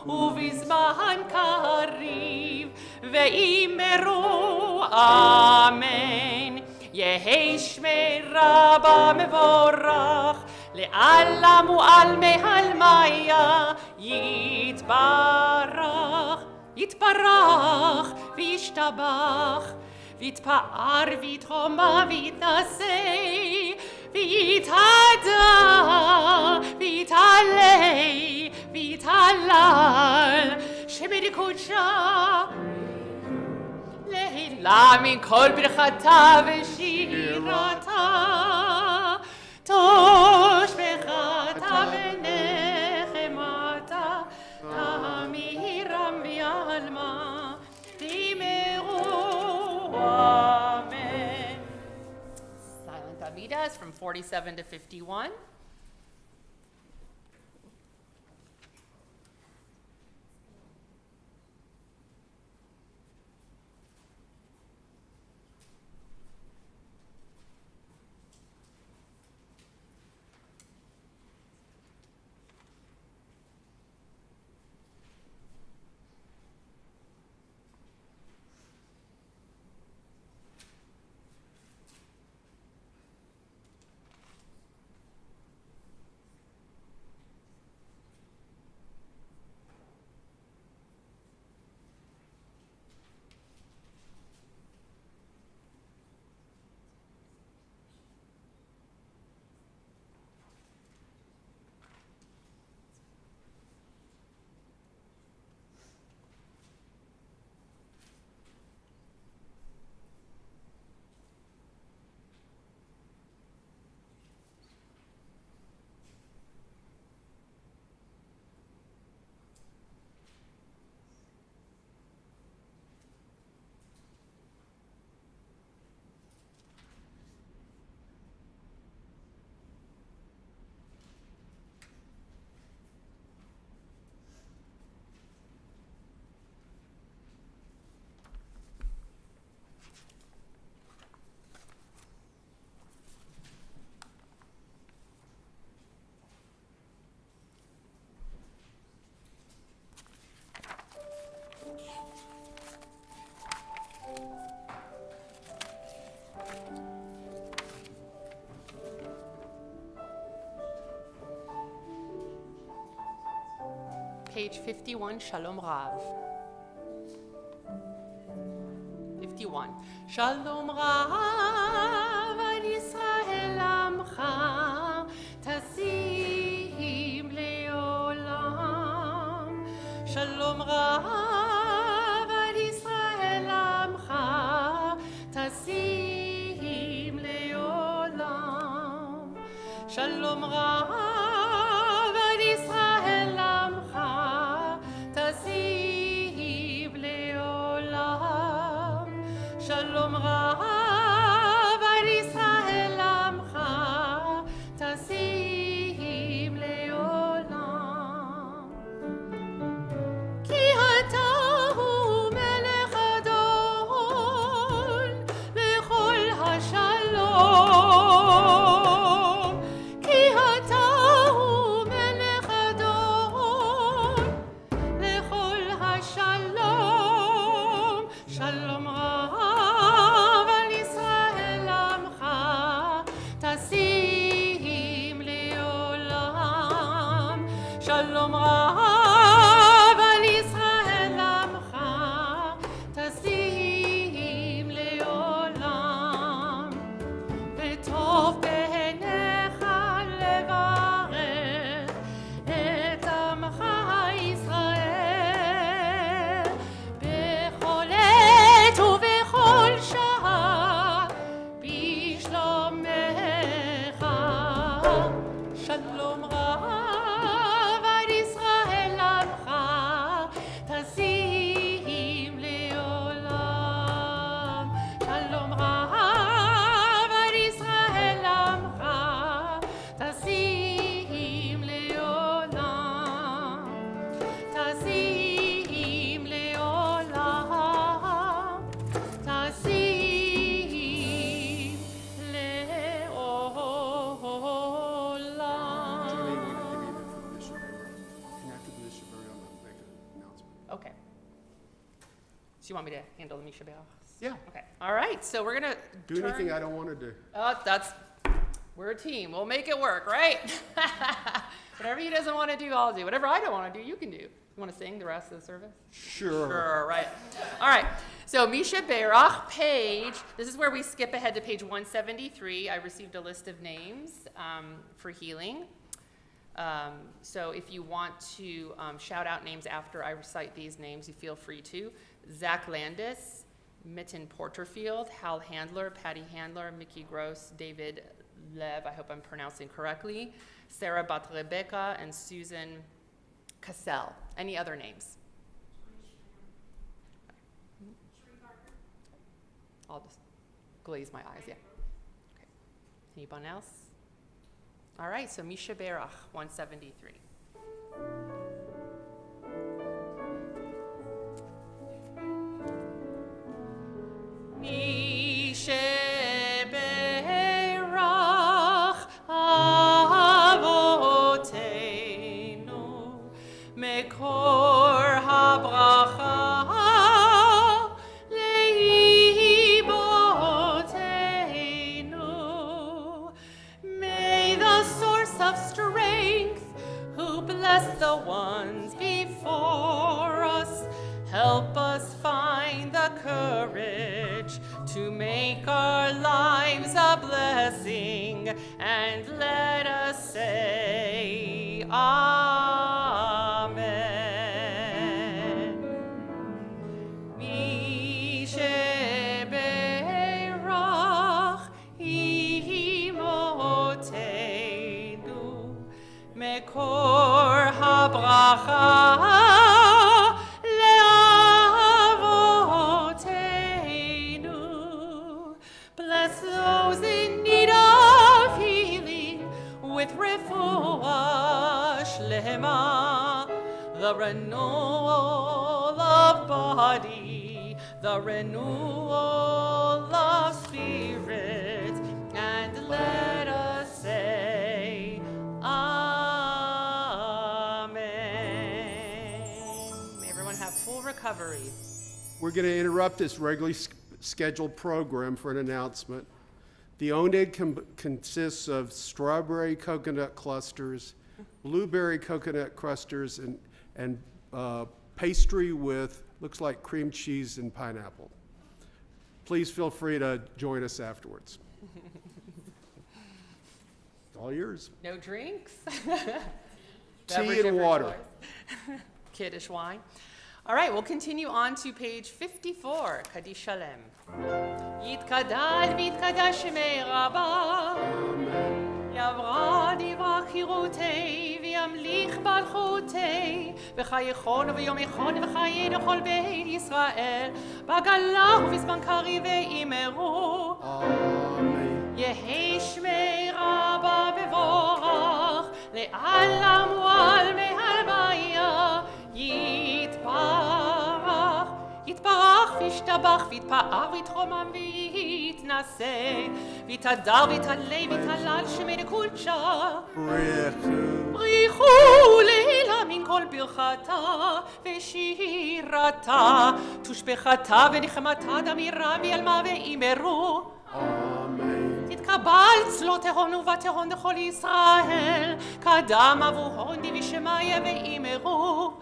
ובזמן קריב ואמרו אמן יהי שמי רבה מבורך לעלם ועלמי הלמיה יתברך וישתבח ויתפאר ויתהומא ויתנשא ויתהדר ויתעלה ויתהלל שבקודשה להילה מכל ברכתה ושירתה תושבחתה ונחמתה תמירם ויעלמה תימרו אמן. Silent Amidas from 47 to 51. Page 51, Shalom Rav. 51. Shalom Rav al Yisrael Amcha Tasim Leolam. Shalom Rav al Yisrael Amcha Tasim Leolam. Shalom Rav al Yisrael Amcha Tasim Leolam. Shalom Rav al Yisrael Amcha Tasim Leolam. Ki ata hu melech adon lechol hashalom. Ki ata טסים לעולם, טסים לעולם. Johnny, I want to give you that for the bishop. Connected to the bishop, I'm going to make an announcement. Okay. So you want me to handle the Mi Shebeach? Yeah. Okay. All right. So we're gonna Do anything I don't want to do. We're a team. We'll make it work, right? Whatever he doesn't want to do, I'll do. Whatever I don't want to do, you can do. You want to sing the rest of the service? Sure. Sure, right. All right. So Mi Shebeach page. This is where we skip ahead to page 173. I received a list of names for healing. So if you want to shout out names after I recite these names, you feel free to. Zach Landis, Mitten Porterfield, Hal Handler, Patty Handler, Mickey Gross, David Lev, I hope I'm pronouncing correctly, Sarah Bat Rebecca, and Susan Cassell. Any other names? I'll just glaze my eyes, yeah. Okay. Anyone else? All right, so Mi Shebeach, 173. Mi Shebeach Avoteinu Mekor HaBracha Leibotenu. May the source of strength, who bless the ones before us, help us find the courage to make our lives a blessing, and let us say Amen. Mi Shebeach Imotenu Mekor HaBracha those in need of healing with refuah shlema, the renewal of body, the renewal of spirit, and let us say Amen. May everyone have full recovery. We're going to interrupt this regularly scheduled program for an announcement. The oneg consists of strawberry coconut clusters, blueberry coconut clusters, and pastry with, looks like cream cheese and pineapple. Please feel free to join us afterwards. It's all yours. No drinks? Tea and water. Kiddush wine. All right, we'll continue on to page 54, Kaddish Shalem. יתקדש ויתקדש שמי רבה, יברא דברך חירותי וימליך מלכותי, וחייכון ויומיכון וחיי לכל בית ישראל, בגלה ובזמן קריב ואמרו. יהי שמי רבה בבורך, לעלם ועל מהלוויה, יתברך, יתברך וישתבח ויתפאר ויתרומם ויתנשא, ויתהדר ויתעלה ויתהלל שמי לקודשה. בריחו לילה מן כל ברכתה ושירתה, תושבחתה ונחמתה דמירה ויעלמה ואמרו. תתקבל צלותיהון ובתיהון לכל ישראל, קדם אבוהון דיבי שמיה ואמרו.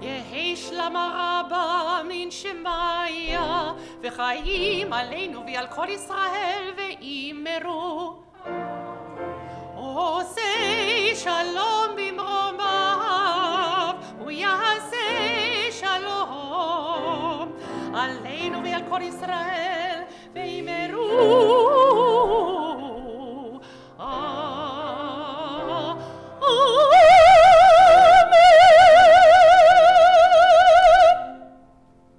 יהי שלמה רבה מן שמיה, וחיים עלינו ועל כל ישראל ואמרו. עושה שלום במרומיו, ויעשה שלום עלינו ועל כל ישראל ואמרו.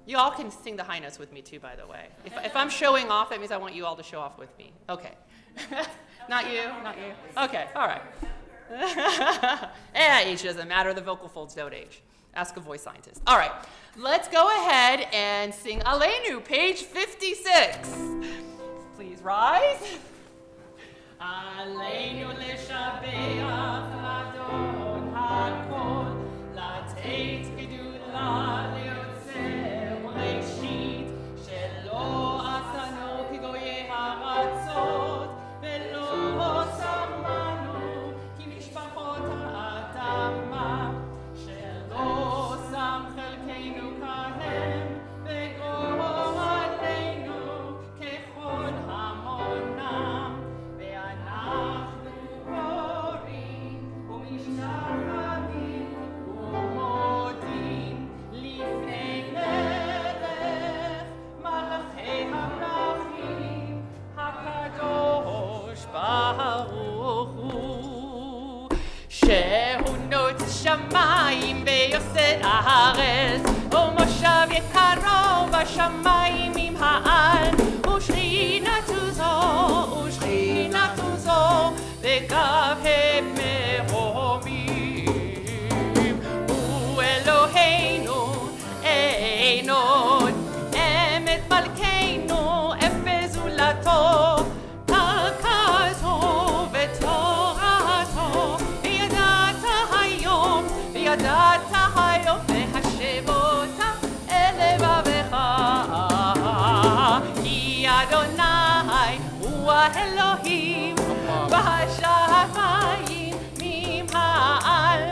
You all can sing the high notes with me too, by the way. If I'm showing off, that means I want you all to show off with me. Okay. Not you? Not you? Okay, all right. Age doesn't matter. The vocal folds don't age. Ask a voice scientist. All right, let's go ahead and sing Aleinu, page 56. Please rise. Aleinu leshabeach Adon hakol, lateit gedula leotzer reishit, shelo asanu kigoye haratzot, velo samanu ki mishpachot ha'adama, shelo sam chelkeinu kahem, vego aleinu kechol hamonam. שהונות שמיים ויוסד הארץ ומושב יקרו בשמיים עם העל ושכינתו זו בגב המרומים הוא אלוהינו אין עוד אמת מלכנו אפס זולתו תרכזו ותורתו וידעת היום והשב אותה אל לבבך כי אדוני הוא האלוהים בשמיים ממעל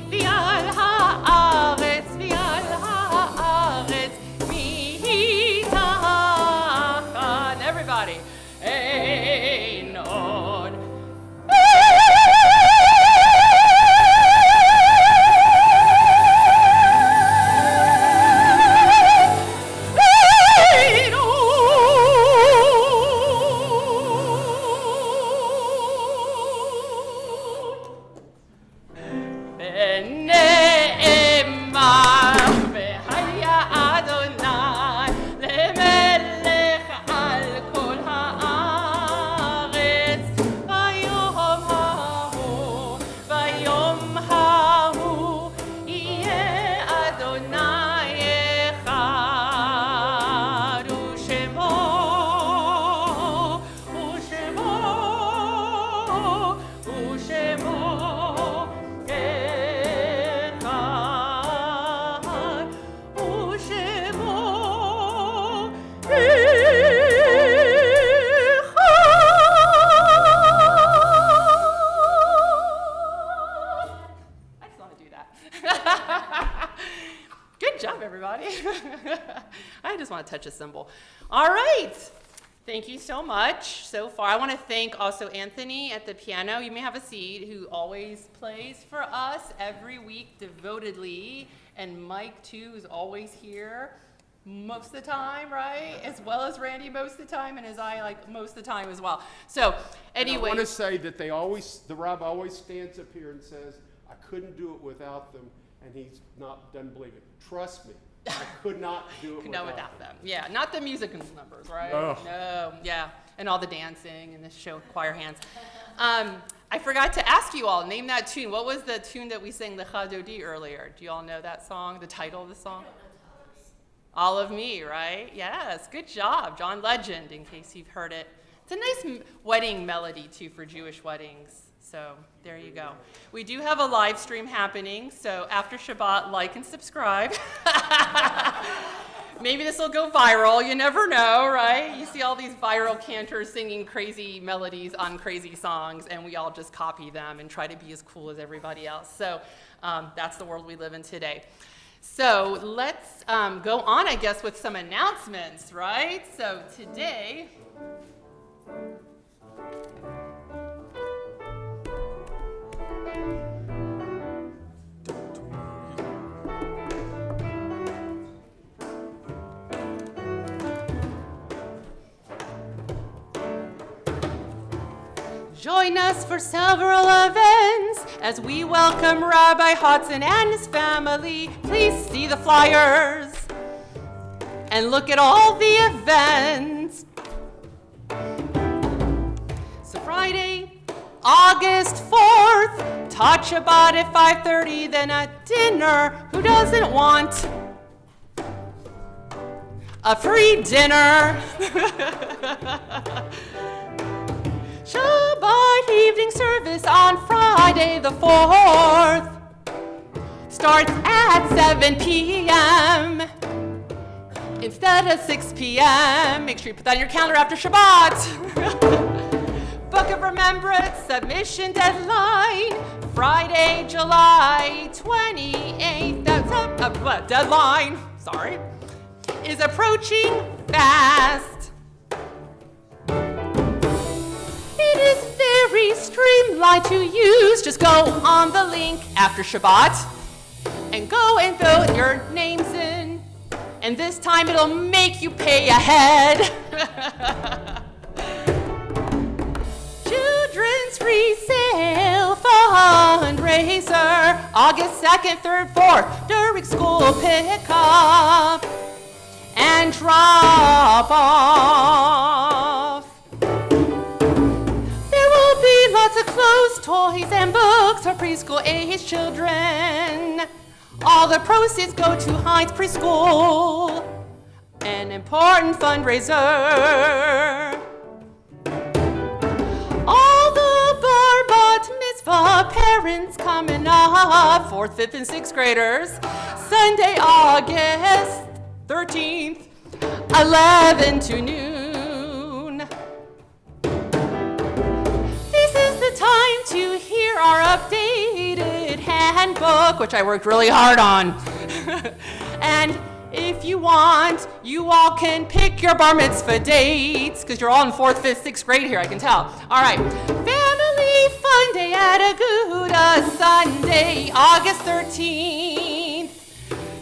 ועל הארץ מתחת. Everybody, אין עוד. I just want to touch a cymbal. All right. Thank you so much so far. I want to thank also Anthony at the piano. You may have a seat, who always plays for us every week devotedly. And Mike, too, is always here most of the time, right? As well as Randy most of the time, and as I like most of the time as well. So anyway. And I want to say that the Rav always stands up here and says, I couldn't do it without them, and he doesn't believe it. Trust me. I could not do it without them. Yeah, not the music numbers, right? Oh. No, yeah, and all the dancing and the show choir hands. I forgot to ask you all, name that tune. What was the tune that we sang Lecha Dodi earlier? Do you all know that song, the title of the song? All of Me, right? Yes, good job. John Legend, in case you've heard it. It's a nice wedding melody, too, for Jewish weddings. So there you go. We do have a live stream happening, so after Shabbat, like and subscribe. Maybe this will go viral. You never know, right? You see all these viral cantors singing crazy melodies on crazy songs, and we all just copy them and try to be as cool as everybody else. So that's the world we live in today. So let's go on, I guess, with some announcements, right? So today... Join us for several events as we welcome Rabbi Hodson and his family. Please see the flyers and look at all the events. So Friday, August 4th, hot Shabbat at 5:30, then at dinner, who doesn't want a free dinner? Shabbat evening service on Friday the 4th starts at 7 p.m. instead of 6 p.m. Make sure you put that on your calendar after Shabbat. Book of Remembrance submission deadline, Friday, July 28th. Deadline, sorry, is approaching fast. It is very streamlined to use. Just go on the link after Shabbat and go and fill your names in. And this time it'll make you pay ahead. Children's resale fundraiser, August 2nd, 3rd, 4th, during school pickup and drop off. There will be lots of clothes, toys, and books for preschool age children. All the proceeds go to Heinz Preschool, an important fundraiser. All the bar bat mitzvah parents coming up, 4th, 5th, and 6th graders, Sunday, August 13th, 11 to noon. This is the time to hear our updated handbook, which I worked really hard on. And if you want, you all can pick your bar mitzvah dates, because you're all in 4th, 5th, 6th grade here, I can tell. All right, Family Fun Day at Agudas, Sunday, August 13th,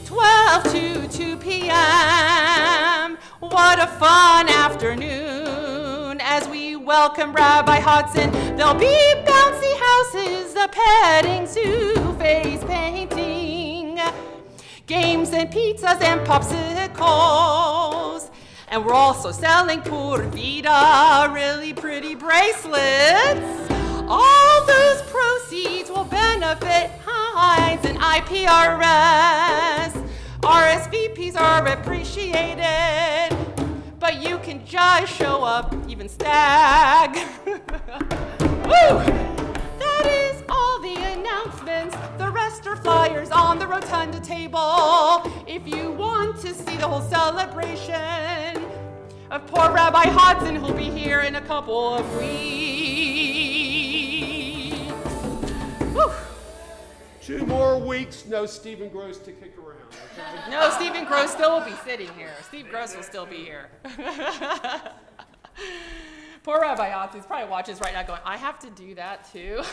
12 to 2 p.m. What a fun afternoon as we welcome Rabbi Hudson. There'll be bouncy houses, a petting zoo, face painting, games and pizzas and popsicles. And we're also selling Pur Vida, really pretty bracelets. All those proceeds will benefit Heinz and IPRS. RSVPs are appreciated, but you can just show up, even stag. Woo! That is all the announcements. The rest are flyers on the rotunda table. If you want to see the whole celebration of poor Rabbi Hodson, who'll be here in a couple of weeks. Woo! 2 more weeks, no Stephen Gross to kick around. Okay? No, Stephen Gross still will be sitting here. Steve Gross will still be here. Poor Rabbi Otz, he's probably watching this right now going, I have to do that too.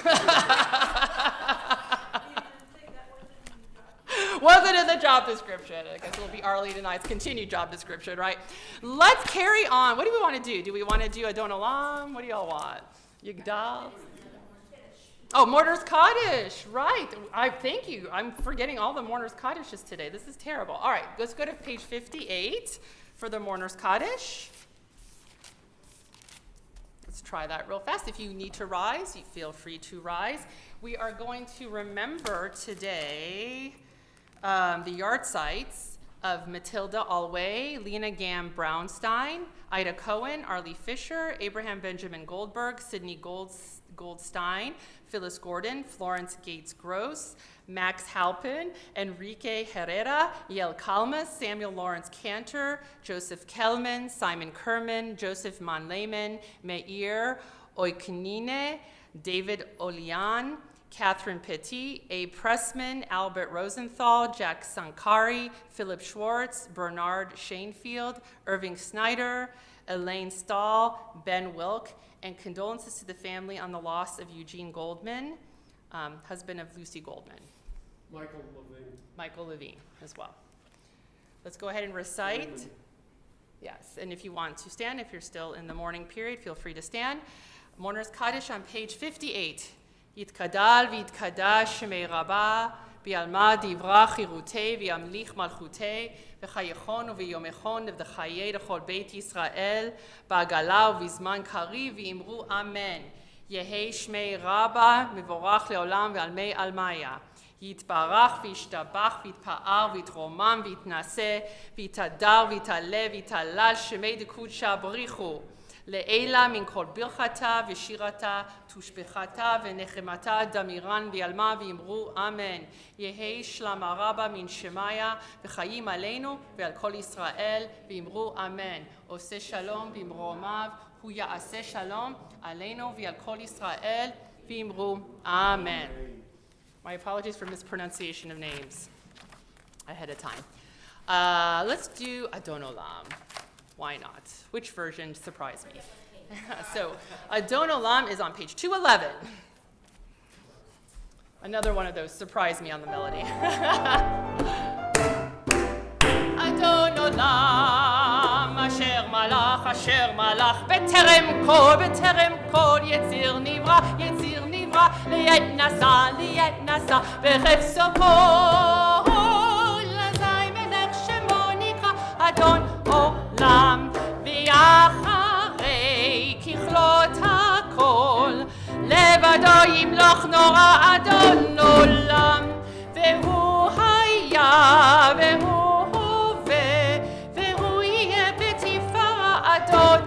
Wasn't in the job description. I guess it'll be Arlie tonight's continued job description, right? Let's carry on. What do we want to do? Do we want to do Adon Olam? What do y'all want? Yigdal? Oh, Mourner's Kaddish, right. Thank you. I'm forgetting all the Mourner's Kaddishes today. This is terrible. All right, let's go to page 58 for the Mourner's Kaddish. Let's try that real fast. If you need to rise, you feel free to rise. We are going to remember today the yard sites of Matilda Alway, Lena Gam Brownstein, Ida Cohen, Arlie Fisher, Abraham Benjamin Goldberg, Sidney Goldstein, Phyllis Gordon, Florence Gates Gross, Max Halpin, Enrique Herrera, Yael Kalmas, Samuel Lawrence Cantor, Joseph Kellman, Simon Kerman, Joseph Manleyman, Meir Oikunine, David Olian, Catherine Petit, A. Pressman, Albert Rosenthal, Jack Sankari, Philip Schwartz, Bernard Shanefield, Irving Snyder, Elaine Stahl, Ben Wilk, and condolences to the family on the loss of Eugene Goldman, husband of Lucy Goldman. Michael Levine as well. Let's go ahead and recite. Yes, and if you want to stand, if you're still in the morning period, feel free to stand. Mourner's Kaddish on page 58. Yitkadal v'yitkadash shemei rabba, bi'alma divrach hirutei v'yamlich malchutei, v'chayechon v'yomechon v'chayei l'chol beit Yisrael, ba'agala v'zman kari v'imru amen. יהי שמי רבה מבורך לעולם ועלמי עלמיה. יתברך וישתבח ויתפאר ויתרומם ויתנשא ויתהדר ויתעלה ויתהלל שמי דקודשא בריחו. לעילה מן כל ברכתה ושירתה תושבחתה ונחמתה דמירן ויעלמה ויאמרו אמן. יהי שלמה רבה מן שמיה וחיים עלינו ועל כל ישראל ויאמרו אמן. עושה שלום במרומיו הוא יעשה שלום עלינו ועל כל ישראל ויאמרו אמן. My apologies for mispronunciation of names ahead of time. Let's do Adon Olam. Why not? Which version surprised me? So Adon Olam is on page 211. Another one of those surprised me on the melody. Adon Olam, asher malach, beterem kol, yetzir nivra, liet nasa, bechefso kol, azay melech shemo nikra, Adon Olam, ויחרי ככלות הכל, לבדו ימלוך נורא אדון עולם, והוא היה והוא הווה, והוא יהיה בתפארה אדון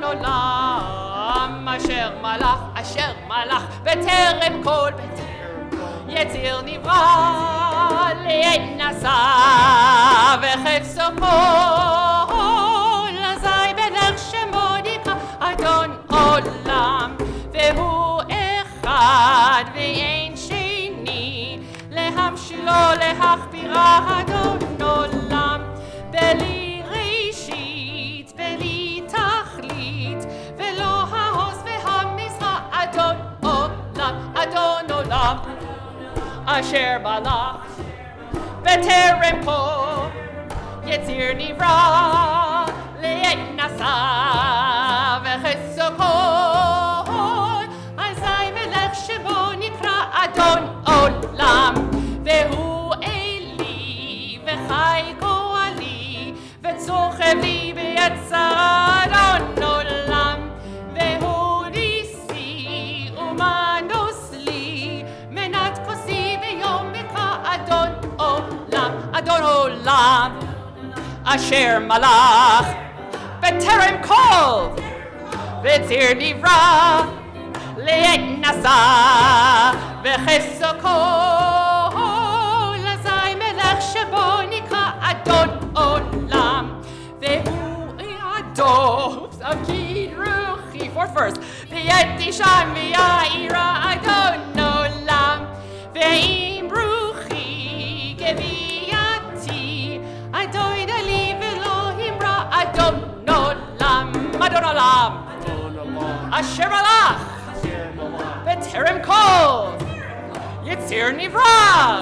עולם, אשר מלך, בטרם כל, יציר נברא, לעת נשא, וחפצו כל, אזי בדרך שמו נקרא אדון עולם, והוא אחד ואין שני, להמשילו להכבירה אדון עולם, בלי ראשית, בלי תכלית, ולא העוז והמזרע אדון עולם, אשר מלך בטרם כל, יציר נברא, לעת נשא, וחסו כל, אזי מלך שמו נקרא אדון עולם, והוא אלי וחי גואלי, וצוחב לי ביצר אדון עולם, והוא ניסי ומנוס לי, מנת כוסי ביום מקרא אדון עולם, אשר מלך בטרם כל, ויציר נברא, לעת נשא, וחסו כל, אזי מלך שבו נקרא אדון עולם, והוא אדון, אבקיד רוחי, fourth verse, ויתישן ויעירה אדון עולם, ואם רוחי גבייתי, אדון לי ולא אמרה אדון עולם, אשר מלך בטרם כל, יציר נברא,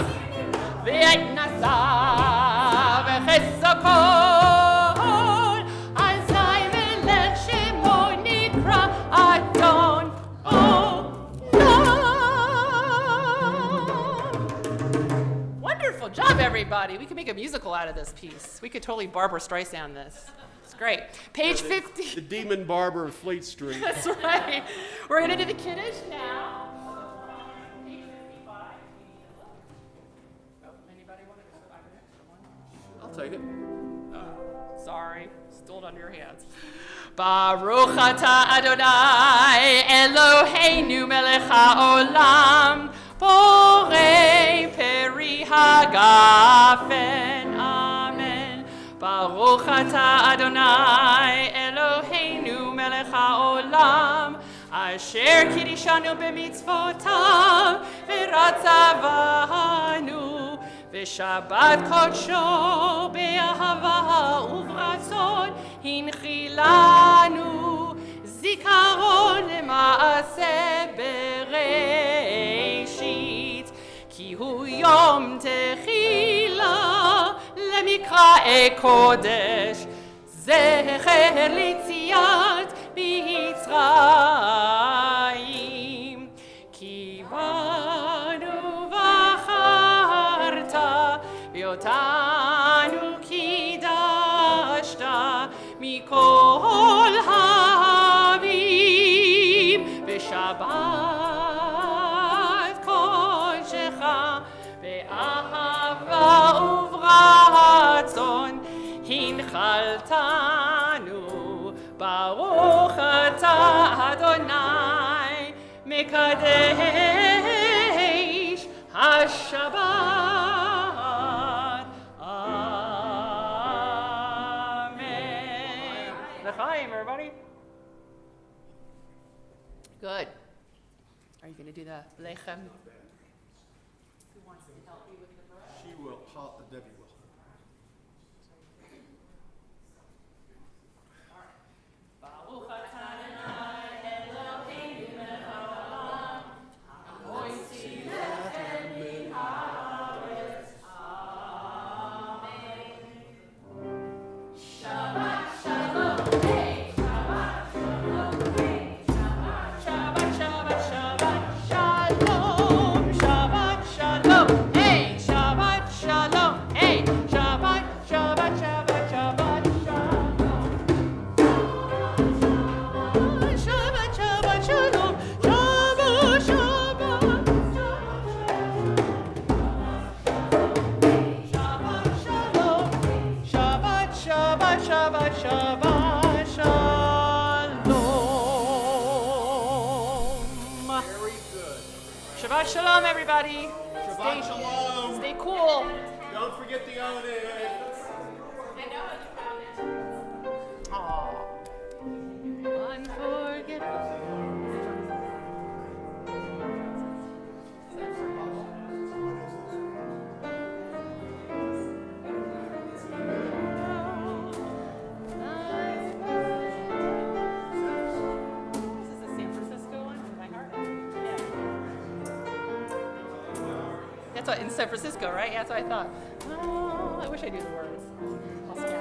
ועת נשא, וחסו כל, אזי מלך שמו נקרא אדון עולם. Wonderful job, everybody. We could make a musical out of this piece. We could totally Barbra Streisand this. It's great. Page 50. The Demon Barber of Fleet Street. That's right. We're going to do the Kiddush now. Page 55. Oh, anybody want to go back an extra one? I'll take it. Sorry, stole it under your hands. Baruch atah Adonai Eloheinu melech haolam borei peri hagafen. Amen. Baruch atah Adonai Eloheinu melech haolam asher kiddushanu b'mitzvotav v'ratzavanu ושבת קודשו באהבה וברצון הנחילנו זיכרון למעשה בראשית כי הוא יום תחילה למקראי קודש זכר ליציאת מצרים כי בנו בחרת ואותנו קידשת מכל העמים Shabbat kodshecha be'ahava uvratzon hinchaltanu baruch atah Adonai mekadesh haShabbat. Amen. L'chaim, everybody. Good. Are you going to do the lechem? Who wants to help you with the bread? She will, Debbie will. Baruch atah Adonai Eloheinu melech haolam, hamoitzi lechem min haaretz. Amen. Shabbat shalom, hey, Shabbat shalom, hey, Shabbat, Shabbat, Shabbat, Shabbat shalom, Shabbat shalom, hey, Shabbat shalom, hey, Shabbat, Shabbat, Shabbat, Shabbat shalom. Shabbat, Shabbat, Shalom, Shabbat, Shabbat, Shabbat, Shalom, Shabbat, Shabbat, Shabbat, Shabbat, Shalom. Very good. Shabbat Shalom, everybody. Shabbat shalom. Stay cool. Don't forget the own it. Aw. Unforgettable. This is the San Francisco one? My heart? Yeah. That's what, in San Francisco, right? Yeah, that's what I thought. Oh, I wish I knew the words. I'll scan it.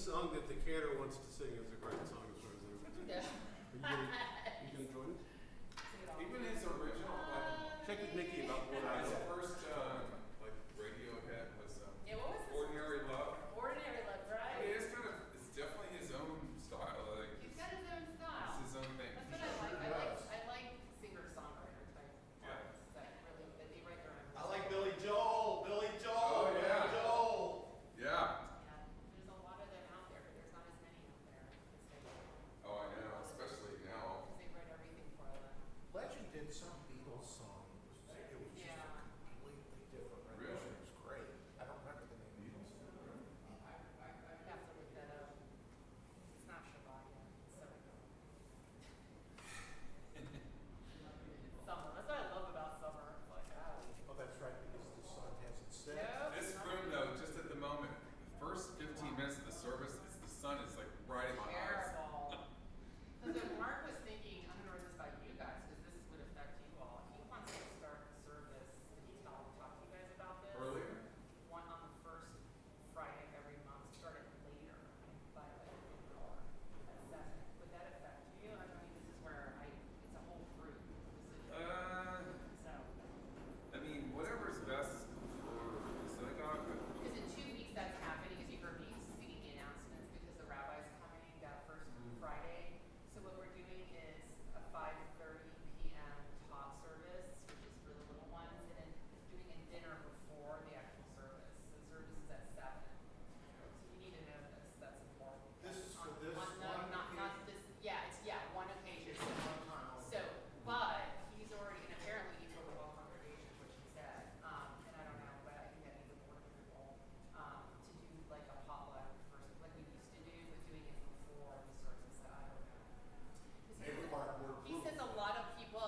song that the cantor wants to sing is a great song as far as I'm concerned. Yeah. You gonna join us? Even his original, like, Check with Nikki about what I his know. first, like, radio hit was, Yeah, what was this? Ordinary Love. Ordinary Love, I right? mean, it's definitely his own style, like, He's got his own style. it's his own thing. That's what I like. I like singer-songwriter type Yeah. artists that they write their own I music. like Billy Joel. Billy Joel. Oh, yeah. Billy Joel. Yeah. Yeah, there's a lot of them out there, but there's not as many out there. Oh, I know, especially now. Because they write everything for them. Legend did some Beatles song. It was just Yeah. a completely different Really? rendition. It was great. I don't remember the name of the Beatles. I'd have to look that up. It's not Shabbat yet, so. It's summer. That's what I love about summer. It's like, Oh, that's right, because the sun hasn't set. Nope. This room, though, just at the moment, the first 15 minutes of the service, the sun is like right in my eyes. Terrible. So Mark was thinking, I don't know this about you guys, because this would affect you all. He wants to start the service. Did he talk to you guys about this? Earlier? One on the first Friday of every month, start it later by like an hour at 7. Would that affect you? I mean, this is where it's a whole group decision. So, I mean, whatever's best for the synagogue, but because in 2 weeks that's happening, as you heard me speaking the announcements, because the rabbi's coming that first Friday. So what we're doing is a 5:30 p.m. talk service, which is for the little ones, and then doing a dinner before the actual service. The service is at 7. So you need to know this. That's important. This is for On- this on the- one not occasion? this. Yeah, it's one occasion. It's one time only. So, but he's already, and apparently he told the whole congregation, which he said, and I don't know, but I think that needs a board approval, to do like a potluck first, like we used to do, but doing it before the service. I don't know. 'Cause May require board he approval. says a lot of people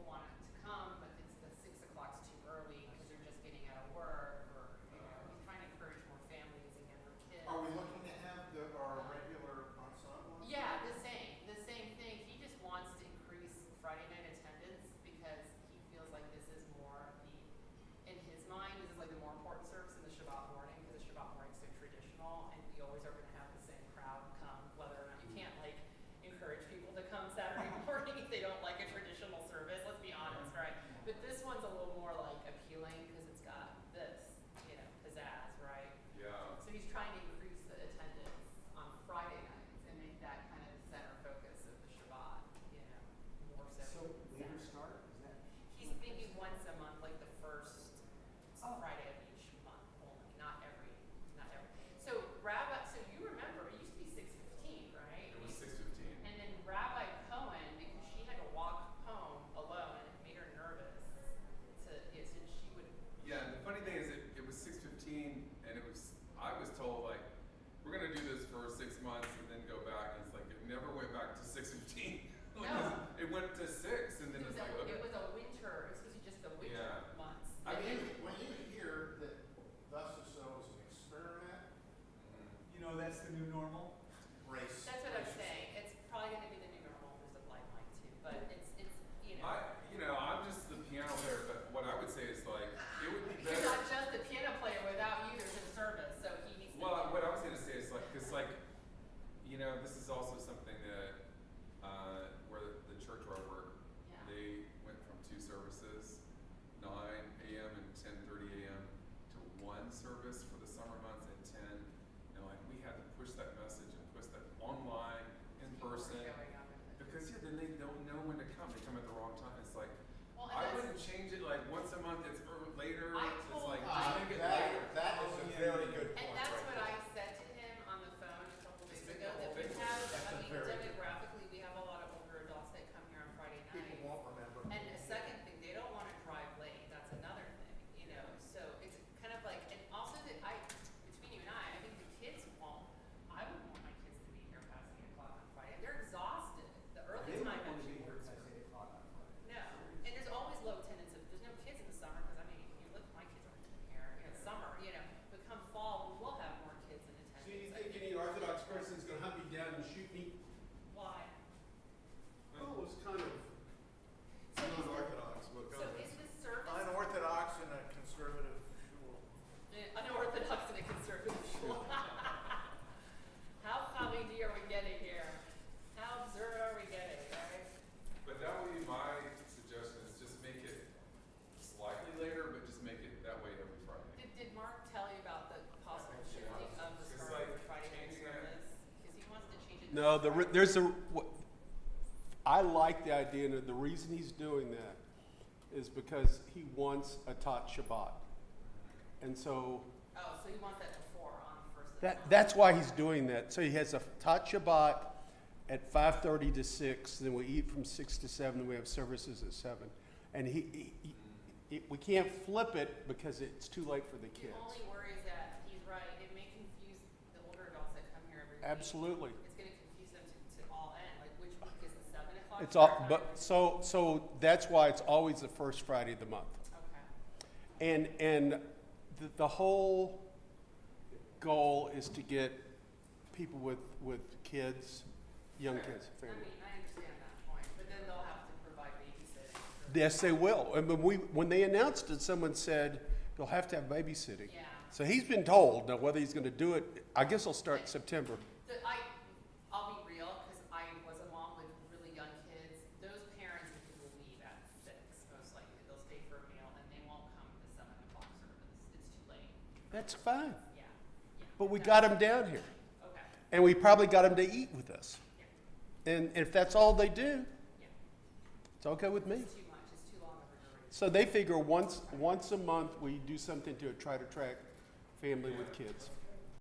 want to come, but it's the 6 o'clock's too early because they're just getting out of work, or he's trying to encourage more families and younger kids. Are we looking to have our regular ensemble? Yeah, the same thing. He just wants to increase Friday night attendance because he feels like this is more in his mind, this is like the more important service in the Shabbat morning, because the Shabbat morning is so traditional, and we always are going to have the same crowd come, whether or not you can't like encourage people to come Saturday morning if they don't like a traditional service. Let's be honest, right? But this one's a little more like appealing because it's got this, pizzazz, right? yeah. So he's trying to increase the attendance on Friday nights and make that kind of center focus of the Shabbat, more so. So later Saturday. start, is that? He's thinking once a month, like the first Friday of each month only, not every. So so you remember, it used to be 6:15, right? It was 6:15. And then Rabbi Cohen, because she had to walk home alone, and it made her nervous since she would. Yeah, and the funny thing is, it was 6:15, and I was told, like, we're gonna do this for 6 months and then go back, and it's like, it never went back to 6:15. No. It went to 6, and then It was, it's like, okay. it was a winter, it was supposed to be just the winter Yeah. months. I mean, When you hear that thus or so is an experiment, You know, that's the new normal? race. That's what I'm saying. It's probably going to be the new normal. There's a limelight too, but it's. I'm just the piano player, but what I would say is, like, it would be You're better. not just a piano player without you. There's a service, so he needs to. Well, what I was gonna say is, like, because, like, this is also something that where the church where I work, Yeah. they went from 2 services, 9 a.m. and 10:30 a.m. to 1 service for the summer months and 10. And like, we had to push that message and push that online, in People were person, going on with it. because then they don't know when to come. They come at the wrong time. It's like, Well, and I that's- wouldn't change it like once a month. It's later. I It's told- like I- just make it later. That is a very good point. And that's right what there. I said to him on the phone a couple days Just make ago. the That whole we thing have, That's a very good- demographically, we have a lot of older adults that come here on Friday nights. People won't remember. And a second thing, they don't want to drive late. That's another thing, So it's kind of like, and also that between you and I think the kids won't. I wouldn't want my kids to be here past 8 o'clock on Friday. They're exhausted. The early They time don't want to actually be here works. past 8 o'clock on Friday. No, and there's always low attendance. There's no kids in the summer because I'm No, I like the idea, and the reason he's doing that is because he wants a Tot Shabbat. And so Oh, so he wants that before on the first of the month. that's why he's doing that. So he has a Tot Shabbat at 5:30 to 6, then we eat from 6 to 7, then we have services at 7. And we can't flip it because it's too late for the The kids. only worry is that he's right. It may confuse the older adults that come here every week. Absolutely. It's going to confuse them to all end. Like, which week is the 7 o'clock? It's all, start but time? so that's why it's always the first Friday of the month. Okay. And the whole goal is to get people with kids, young kids, I family. mean, I understand that point, but then they'll have to provide babysitting. Yes, they will. And when they announced it, someone said you'll have to have babysitting. Yeah. So he's been told. Now whether he's going to do it, I guess he'll start in September. I'll be real, because I was a mom with really young kids. Those parents will leave at 6, most likely. They'll stay for a meal, and they won't come to the 7 o'clock service. It's too late. That's fine. Yeah. But we got them down here, Okay. and we probably got them to eat with us. Yeah. And if that's all they do, Yeah. it's okay with me. It's too much. It's too long of a duration. So they figure once a month we do something to try to attract family with kids.